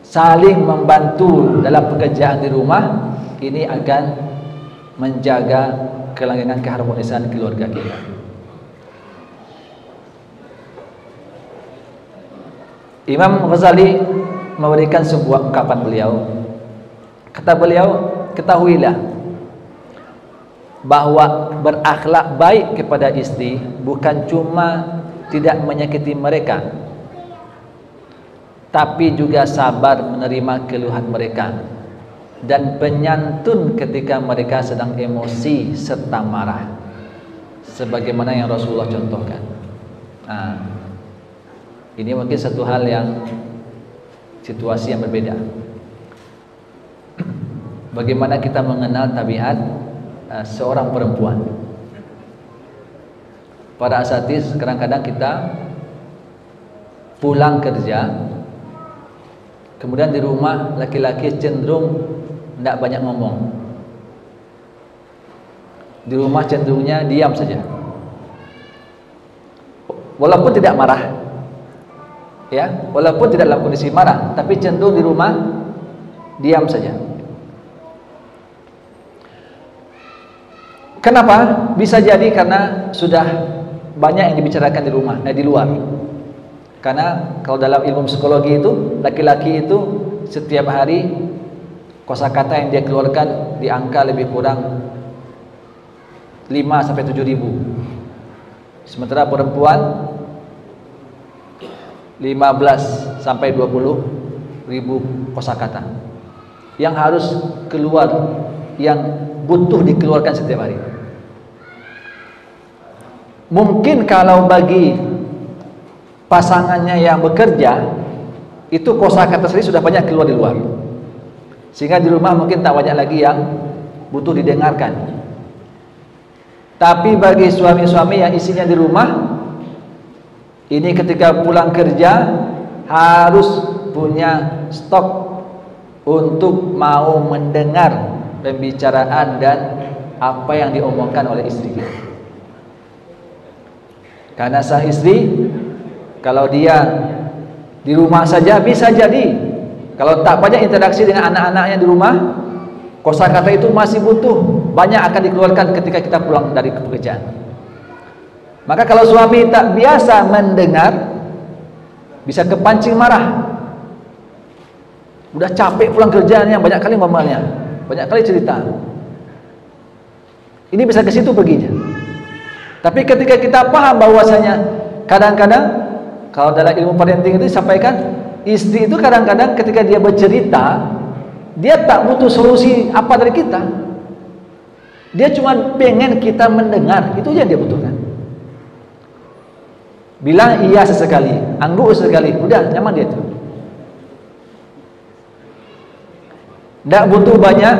saling membantu dalam pekerjaan di rumah ini akan menjaga kelanggengan keharmonisan keluarga kita. Imam Ghazali memberikan sebuah ungkapan beliau. Kata beliau, ketahuilah bahwa berakhlak baik kepada istri bukan cuma tidak menyakiti mereka, tapi juga sabar menerima keluhan mereka dan penyantun ketika mereka sedang emosi serta marah, sebagaimana yang Rasulullah contohkan. Nah, ini mungkin satu hal yang situasi yang berbeda. Bagaimana kita mengenal tabiat seorang perempuan. Para asatidz, kadang-kadang kita pulang kerja, kemudian di rumah laki-laki cenderung tidak banyak ngomong. Di rumah cenderungnya diam saja, walaupun tidak marah, ya, walaupun tidak dalam kondisi marah, tapi cenderung di rumah diam saja. Kenapa? Bisa jadi karena sudah banyak yang dibicarakan di rumah, di luar. Karena kalau dalam ilmu psikologi itu, laki-laki itu setiap hari kosakata yang dia keluarkan di angka lebih kurang 5 sampai 7 ribu. Sementara perempuan 15 sampai 20 ribu kosakata yang harus keluar, yang butuh dikeluarkan setiap hari. Mungkin kalau bagi pasangannya yang bekerja, itu kosakata sendiri sudah banyak keluar di luar, sehingga di rumah mungkin tak banyak lagi yang butuh didengarkan. Tapi bagi suami-suami yang isinya di rumah, ini ketika pulang kerja harus punya stok untuk mau mendengar pembicaraan dan apa yang diomongkan oleh istri. Karena sang istri, kalau dia di rumah saja bisa jadi, kalau tak banyak interaksi dengan anak-anaknya di rumah, kosakata itu masih butuh banyak akan dikeluarkan ketika kita pulang dari pekerjaan. Maka kalau suami tak biasa mendengar, bisa kepancing marah. Udah capek pulang kerjaannya, banyak kali ngomongnya, banyak kali cerita. Ini bisa ke situ perginya. Tapi ketika kita paham bahwasanya kadang-kadang kalau dalam ilmu parenting itu disampaikan, istri itu kadang-kadang ketika dia bercerita, dia tak butuh solusi apa dari kita. Dia cuma pengen kita mendengar, itu yang dia butuhkan. bilang iya sesekali, angguk sesekali, udah nyaman dia tuh. Tidak butuh banyak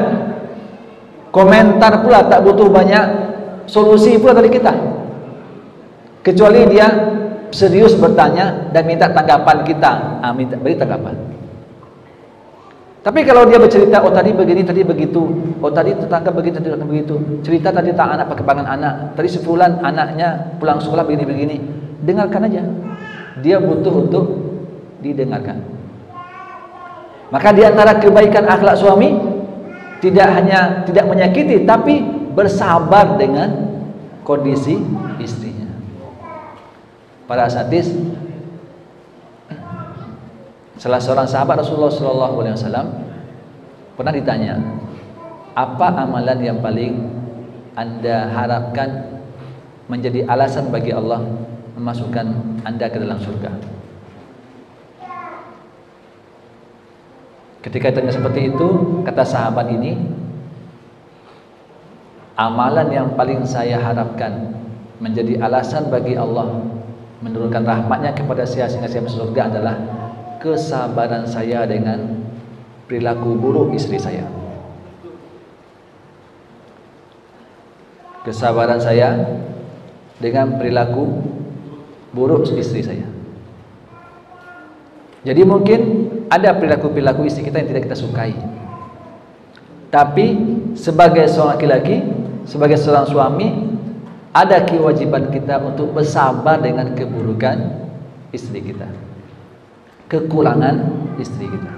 komentar pula, tak butuh banyak solusi pula dari kita, kecuali dia serius bertanya dan minta tanggapan kita, minta beri tanggapan. Tapi kalau dia bercerita, oh tadi begini, tadi begitu, oh tadi tetangga begini, tadi begitu, cerita tadi tak anak perkembangan anak, tadi sebulan anaknya pulang sekolah begini-begini, dengarkan aja. Dia butuh untuk didengarkan. Maka di antara kebaikan akhlak suami tidak hanya tidak menyakiti, tapi bersabar dengan kondisi istrinya. Para asatidz, salah seorang sahabat Rasulullah SAW pernah ditanya, apa amalan yang paling Anda harapkan menjadi alasan bagi Allah memasukkan Anda ke dalam surga? Ketika ditanya seperti itu, kata sahabat ini, amalan yang paling saya harapkan menjadi alasan bagi Allah menurunkan rahmatnya kepada saya sehingga saya masuk surga adalah kesabaran saya dengan perilaku buruk istri saya. Kesabaran saya dengan perilaku buruk istri saya. Jadi mungkin ada perilaku-perilaku istri kita yang tidak kita sukai, tapi sebagai seorang laki-laki, sebagai seorang suami, ada kewajiban kita untuk bersabar dengan keburukan istri kita, kekurangan istri kita.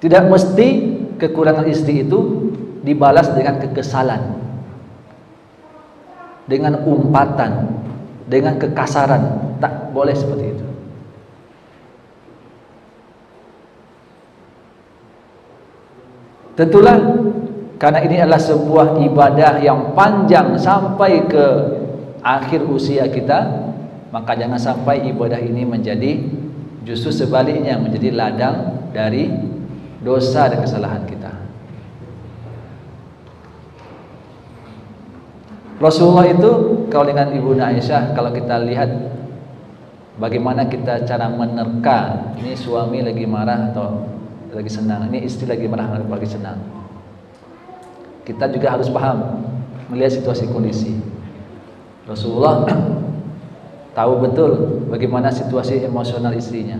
Tidak mesti kekurangan istri itu dibalas dengan kekesalan, dengan umpatan, dengan kekasaran. Tak boleh seperti itu. Tentulah karena ini adalah sebuah ibadah yang panjang sampai ke akhir usia kita, maka jangan sampai ibadah ini menjadi justru sebaliknya menjadi ladang dari dosa dan kesalahan kita. Rasulullah itu kalau dengan Ibunda Aisyah, kalau kita lihat bagaimana kita cara menerka, ini suami lagi marah atau lagi senang, ini istri lagi marah atau lagi senang. Kita juga harus paham melihat situasi kondisi. Rasulullah tahu betul bagaimana situasi emosional istrinya.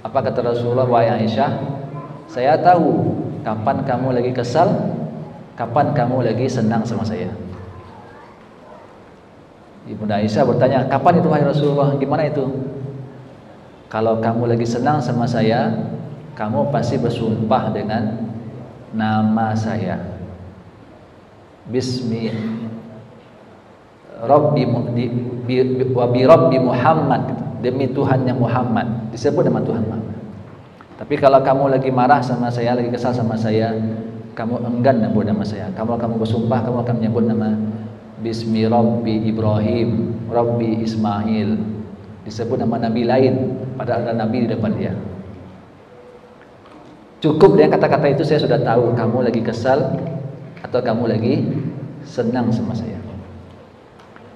Apa kata Rasulullah? Wahai Aisyah, saya tahu kapan kamu lagi kesal, kapan kamu lagi senang sama saya. Ibunda Aisyah bertanya, kapan itu wahai Rasulullah? Gimana itu? Kalau kamu lagi senang sama saya, kamu pasti bersumpah dengan nama saya. Bismi Rabbi wa bi Rabbi Muhammad, demi Tuhannya Muhammad, disebut nama Tuhan Muhammad. Tapi kalau kamu lagi marah sama saya, lagi kesal sama saya, kamu enggan menyebut nama saya. Kamu bersumpah, kamu akan menyebut nama Bismi Rabbi Ibrahim, Rabbi Ismail, disebut nama nabi lain padahal ada nabi di depan dia. Cukup dengan kata-kata itu saya sudah tahu kamu lagi kesal atau kamu lagi senang sama saya.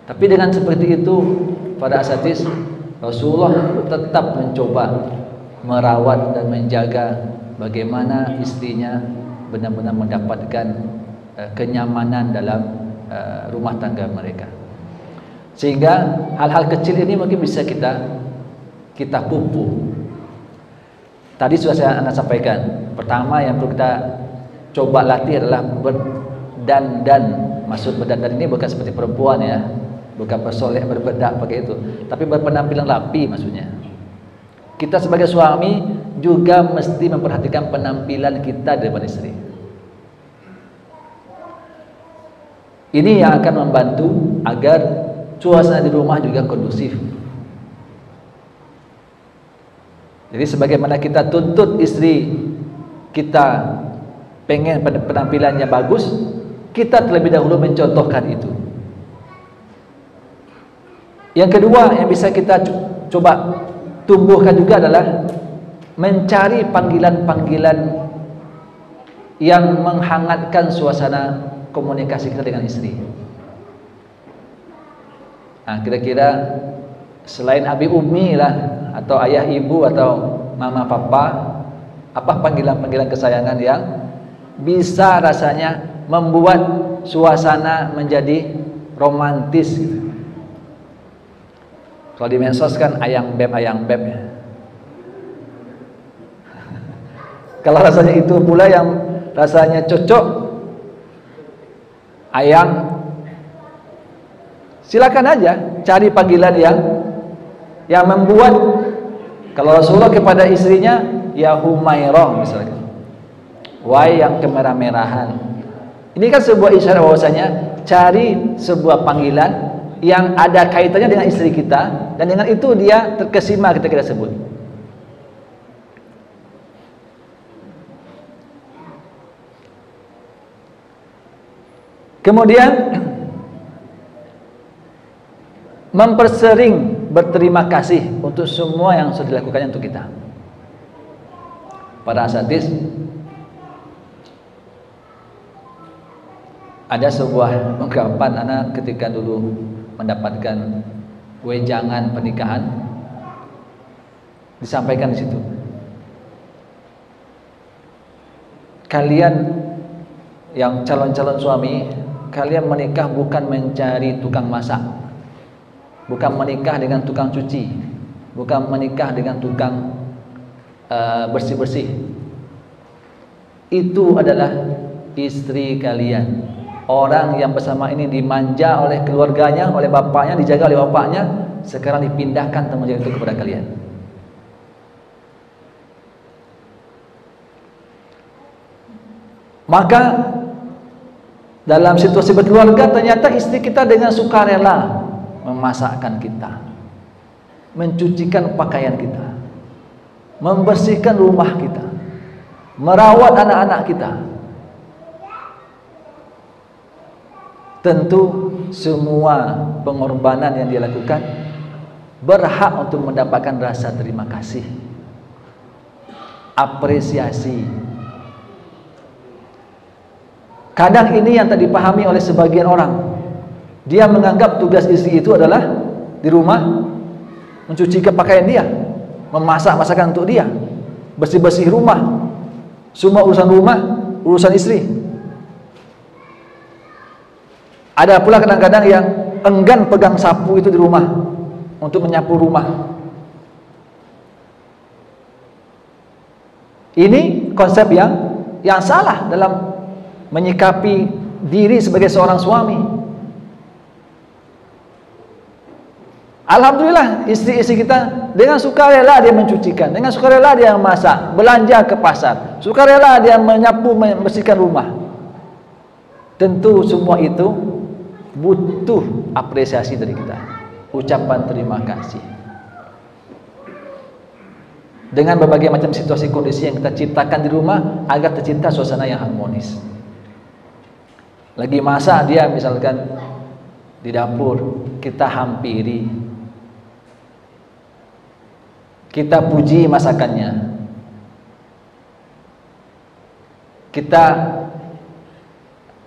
Tapi dengan seperti itu, pada asatidz, Rasulullah tetap mencoba merawat dan menjaga bagaimana istrinya benar-benar mendapatkan kenyamanan dalam rumah tangga mereka. Sehingga hal-hal kecil ini mungkin bisa kita pupuk. Tadi sudah saya sampaikan. Pertama yang perlu kita coba latih adalah berdandan. Maksud berdandan ini bukan seperti perempuan ya, bukan bersolek berbedak pakai itu, tapi berpenampilan rapi maksudnya. Kita sebagai suami juga mesti memperhatikan penampilan kita di depan istri. Ini yang akan membantu agar suasana di rumah juga kondusif. Jadi sebagaimana kita tuntut istri kita pengen penampilannya bagus, kita terlebih dahulu mencontohkan itu. Yang kedua yang bisa kita coba tumbuhkan juga adalah mencari panggilan-panggilan yang menghangatkan suasana komunikasi kita dengan istri. Nah, kira-kira selain abi umi lah, atau ayah ibu atau mama papa, apa panggilan-panggilan kesayangan yang bisa rasanya membuat suasana menjadi romantis gitu. Kalau di medsos kan ayang beb ya. Kalau rasanya itu pula yang rasanya cocok, ayang, silakan aja cari panggilan yang membuat. Kalau Rasulullah kepada istrinya, ya Humairah misalkan, wahai yang kemerah-merahan. Ini kan sebuah isyarat bahwasanya cari sebuah panggilan yang ada kaitannya dengan istri kita, dan dengan itu dia terkesima ketika kita sebut. Kemudian mempersering berterima kasih untuk semua yang sudah dilakukannya untuk kita. Para asatidz, ada sebuah ungkapan anak ketika dulu mendapatkan wejangan pernikahan, disampaikan di situ, kalian yang calon-calon suami, kalian menikah bukan mencari tukang masak, bukan menikah dengan tukang cuci, bukan menikah dengan tukang bersih-bersih. Itu adalah istri kalian, orang yang bersama ini dimanja oleh keluarganya, oleh bapaknya, dijaga oleh bapaknya, sekarang dipindahkan tanggung jawab itu kepada kalian. Maka dalam situasi berkeluarga, ternyata istri kita dengan sukarela memasakkan kita, mencucikan pakaian kita, membersihkan rumah kita, merawat anak-anak kita. Tentu semua pengorbanan yang dia lakukan berhak untuk mendapatkan rasa terima kasih, apresiasi. Kadang ini yang tak dipahami oleh sebagian orang. Dia menganggap tugas istri itu adalah di rumah mencucikan pakaian dia, memasak masakan untuk dia, bersih-bersih rumah, semua urusan rumah, urusan istri. Ada pula kadang-kadang yang enggan pegang sapu itu di rumah untuk menyapu rumah. Ini konsep yang salah dalam menyikapi diri sebagai seorang suami. Alhamdulillah, istri-istri kita dengan sukarela dia mencucikan, dengan sukarela dia masak, belanja ke pasar, sukarela dia menyapu, membersihkan rumah. Tentu semua itu butuh apresiasi dari kita, ucapan terima kasih. Dengan berbagai macam situasi kondisi yang kita ciptakan di rumah agar tercipta suasana yang harmonis. Lagi masak dia misalkan di dapur, kita hampiri, kita puji masakannya, kita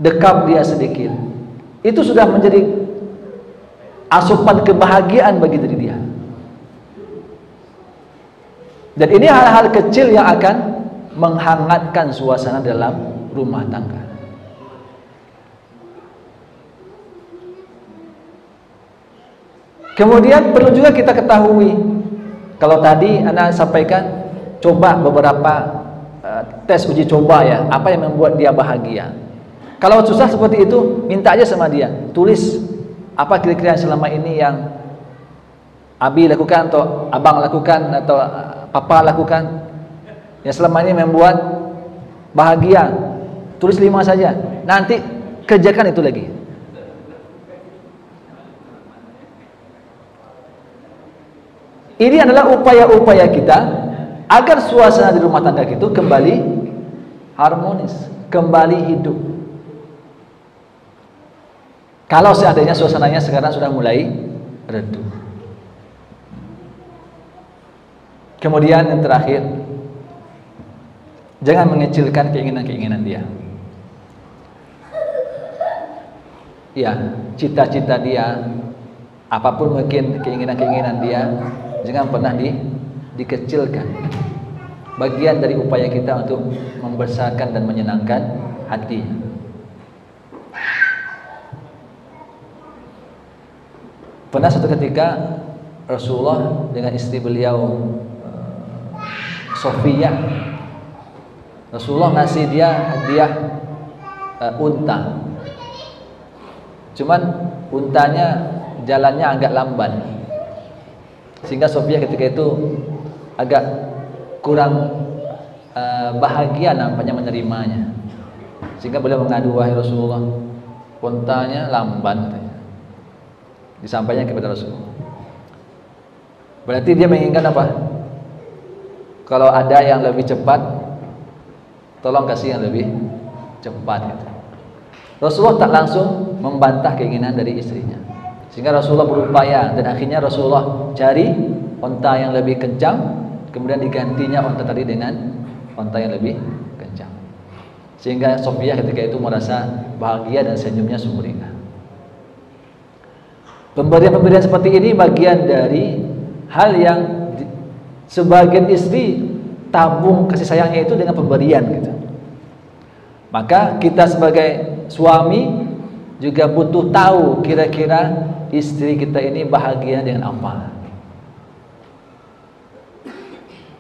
dekap dia sedikit. Itu sudah menjadi asupan kebahagiaan bagi diri dia. Dan ini hal-hal kecil yang akan menghangatkan suasana dalam rumah tangga. Kemudian perlu juga kita ketahui, kalau tadi Anda sampaikan coba beberapa tes uji coba ya, apa yang membuat dia bahagia. Kalau susah seperti itu, minta aja sama dia, tulis apa kira-kira selama ini yang Abi lakukan atau Abang lakukan atau Papa lakukan yang selama ini membuat bahagia. Tulis 5 saja, nanti kerjakan itu lagi. Ini adalah upaya-upaya kita agar suasana di rumah tangga itu kembali harmonis, kembali hidup. Kalau seandainya suasananya sekarang sudah mulai redup. Kemudian yang terakhir, jangan mengecilkan keinginan-keinginan dia. Ya, cita-cita dia Apapun mungkin keinginan-keinginan dia, jangan pernah dikecilkan. Bagian dari upaya kita untuk membesarkan dan menyenangkan hati. Pernah suatu ketika Rasulullah dengan istri beliau Sofiyah, Rasulullah ngasih dia hadiah unta. Cuman untanya jalannya agak lamban, sehingga Sofiyah ketika itu agak kurang bahagia nampaknya menerimanya, sehingga beliau mengadu, wahai Rasulullah, untanya lamban, katanya. Disampaikan kepada Rasulullah. Berarti dia menginginkan apa? Kalau ada yang lebih cepat, tolong kasih yang lebih cepat, gitu. Rasulullah tak langsung membantah keinginan dari istrinya, sehingga Rasulullah berupaya, dan akhirnya Rasulullah cari unta yang lebih kencang, kemudian digantinya unta tadi dengan unta yang lebih kencang, sehingga Sofiyah ketika itu merasa bahagia dan senyumnya sumringah. Pemberian-pemberian seperti ini bagian dari hal yang sebagian istri tabung kasih sayangnya itu dengan pemberian, gitu. Maka kita sebagai suami juga butuh tahu kira-kira istri kita ini bahagia dengan apa.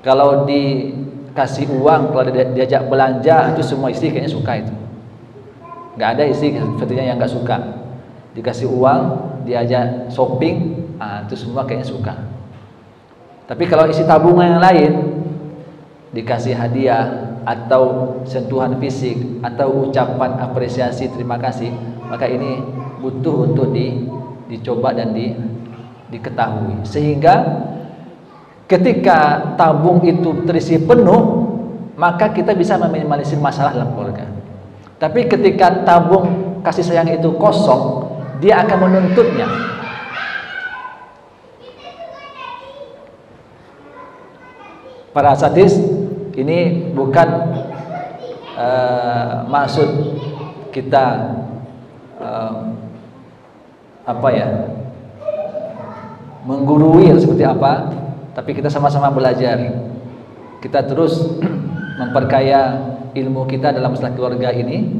Kalau dikasih uang, kalau diajak belanja, itu semua istri kayaknya suka itu. Nggak ada istri sepertinya yang nggak suka. Dikasih uang, diajak shopping, itu semua kayaknya suka. Tapi kalau isi tabungan yang lain, dikasih hadiah atau sentuhan fisik atau ucapan apresiasi terima kasih, maka ini butuh untuk dicoba dan diketahui, sehingga ketika tabung itu terisi penuh, maka kita bisa meminimalisir masalah dalam keluarga. Tapi ketika tabung kasih sayang itu kosong, dia akan menuntutnya. Para sadis, ini bukan maksud kita menggurui seperti apa, tapi kita sama-sama belajar. Kita terus memperkaya ilmu kita dalam masalah keluarga ini,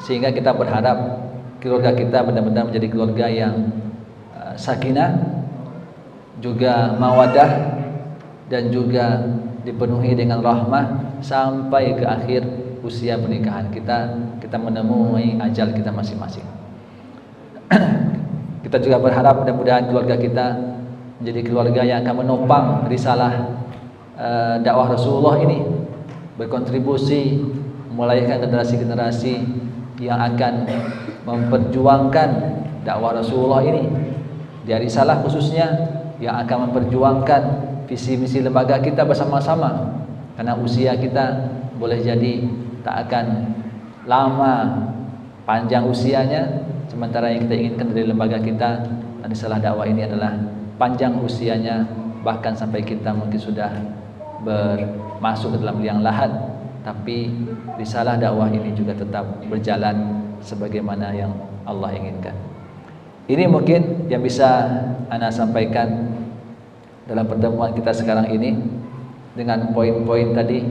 sehingga kita berharap keluarga kita benar-benar menjadi keluarga yang sakinah, juga mawadah, dan juga dipenuhi dengan rahmah sampai ke akhir usia pernikahan kita menemui ajal kita masing-masing. Kita juga berharap mudah-mudahan keluarga kita menjadi keluarga yang akan menopang risalah dakwah Rasulullah ini, berkontribusi melahirkan generasi-generasi yang akan memperjuangkan dakwah Rasulullah ini, dari risalah khususnya yang akan memperjuangkan visi misi lembaga kita bersama-sama. Karena usia kita boleh jadi tak akan lama panjang usianya, sementara yang kita inginkan dari lembaga kita dan risalah dakwah ini adalah panjang usianya, bahkan sampai kita mungkin sudah masuk ke dalam liang lahat, tapi risalah dakwah ini juga tetap berjalan sebagaimana yang Allah inginkan. Ini mungkin yang bisa Ana sampaikan dalam pertemuan kita sekarang ini. Dengan poin-poin tadi,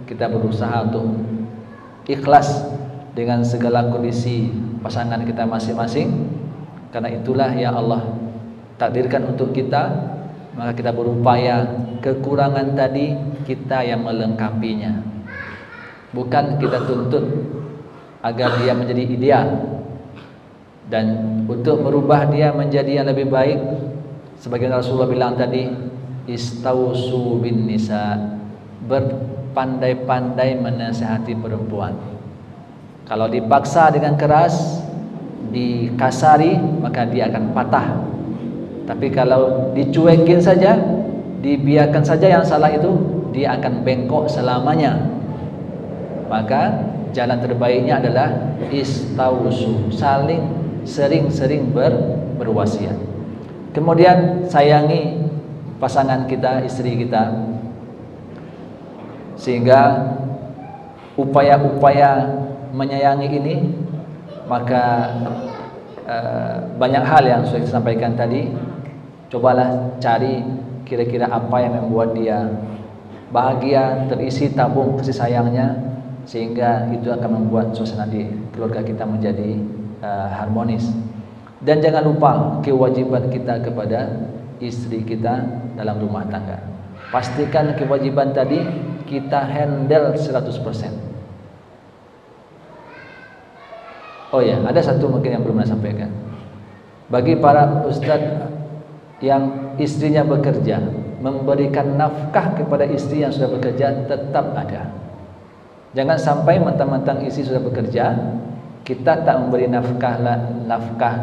kita berusaha untuk ikhlas dengan segala kondisi pasangan kita masing-masing, karena itulah yang Allah takdirkan untuk kita. Maka kita berupaya kekurangan tadi kita yang melengkapinya, bukan kita tuntut agar dia menjadi ideal. Dan untuk merubah dia menjadi yang lebih baik, sebagaimana Rasulullah bilang tadi, istausu bin nisa, berpandai-pandai menasihati perempuan. Kalau dipaksa dengan keras, dikasari, maka dia akan patah. Tapi kalau dicuekin saja, dibiarkan saja yang salah itu, dia akan bengkok selamanya. Maka jalan terbaiknya adalah istausu, saling sering-sering berwasiat. Kemudian sayangi pasangan kita, istri kita, sehingga upaya-upaya menyayangi ini, maka banyak hal yang sudah disampaikan tadi, Cobalah cari kira-kira apa yang membuat dia bahagia, terisi tabung kasih sayangnya, sehingga itu akan membuat suasana di keluarga kita menjadi harmonis. Dan jangan lupa kewajiban kita kepada istri kita dalam rumah tangga. Pastikan kewajiban tadi kita handle 100%. Oh ya, ada satu mungkin yang belum saya sampaikan. Bagi para ustadz yang istrinya bekerja, memberikan nafkah kepada istri yang sudah bekerja tetap ada. Jangan sampai mentang-mentang istri sudah bekerja, kita tak memberi nafkah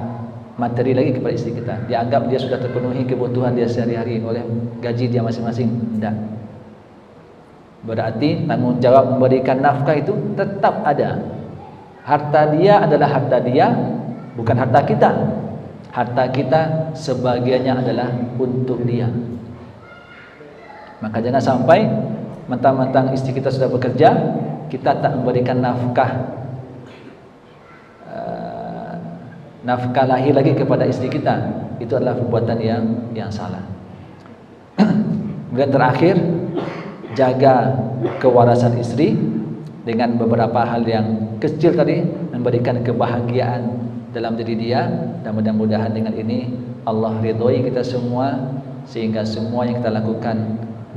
materi lagi kepada istri kita. Dianggap dia sudah terpenuhi kebutuhan dia sehari-hari oleh gaji dia masing-masing. Tidak. Berarti tanggung jawab memberikan nafkah itu tetap ada. Harta dia adalah harta dia, bukan harta kita. Harta kita sebagiannya adalah untuk dia. Maka jangan sampai mentang-mentang istri kita sudah bekerja, kita tak memberikan nafkah lahir lagi kepada istri kita. Itu adalah perbuatan yang salah. Kemudian terakhir, jaga kewarasan istri dengan beberapa hal yang kecil tadi, memberikan kebahagiaan dalam diri dia, dan mudah-mudahan dengan ini Allah ridhoi kita semua, sehingga semua yang kita lakukan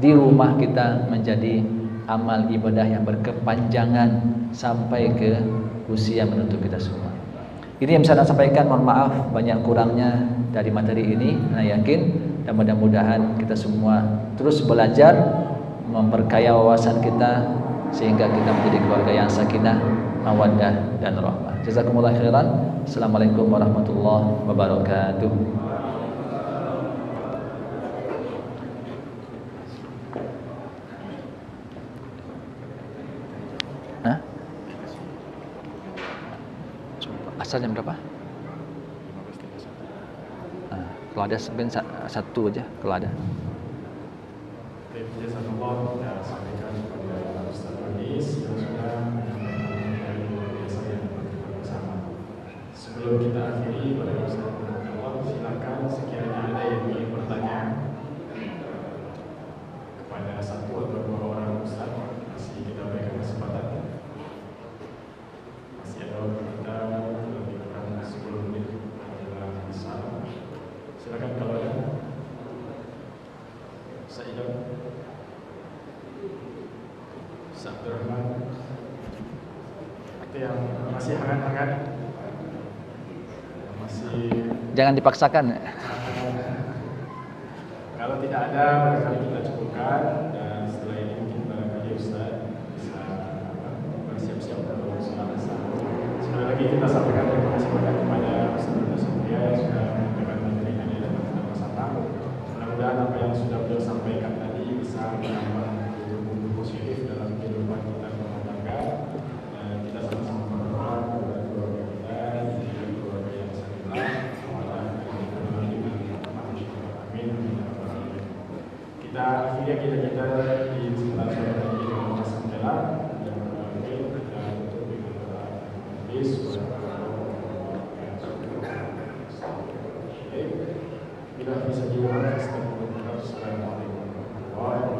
di rumah kita menjadi amal ibadah yang berkepanjangan sampai ke usia menutup kita semua. Ini yang bisa saya sampaikan. Mohon maaf banyak kurangnya dari materi ini. Saya yakin dan mudah-mudahan kita semua terus belajar, memperkaya wawasan kita, sehingga kita menjadi keluarga yang sakinah, mawaddah dan rahmah. Jazakumullah khairan. Assalamualaikum warahmatullahi wabarakatuh. Hah? Asal jam berapa? Kalau ada satu aja kalau ada. Jazakallah, kita sampaikan kepada Ustaz Anis yang sudah menyampaikan biasa yang bersama. Sebelum kita akhiri, pada Ustaz Allah, silakan sekiranya ada yang ingin bertanya kepada satu atau dua orang Ustaz, masih kita berikan kesempatan. Masih ada waktu kita lebih kurang 10 menit adalah salam. Silakan kalau ada. Sa'idah Abdurrahman, itu yang masih hangat-hangat, masih. Jangan dipaksakan. Kalau tidak ada, barangkali kita cukupkan, dan setelah ini mungkin barangkali Ustaz bisa bersiap-siap untuk sholat asar. Sekali lagi kita sampaikan terima kasih banyak kepada Ustaz Satria yang sudah menyampaikan materinya dan bersama. Mudah-mudahan apa yang sudah beliau sampaikan tadi bisa menambah bumbu positif dalam kehidupan kita rumah tangga, dan kita sama-sama berdoa kepada keluarga kita menjadi keluarga yang sakinah, mawaddah dan manusia. Amin. Kita akhirnya kita di sekitar sore ini dengan Alhamdulillah dan amin. Kita tutup dengan doa hadis. Bila bisa diulang, Assalamualaikum warahmatullahi wabarakatuh.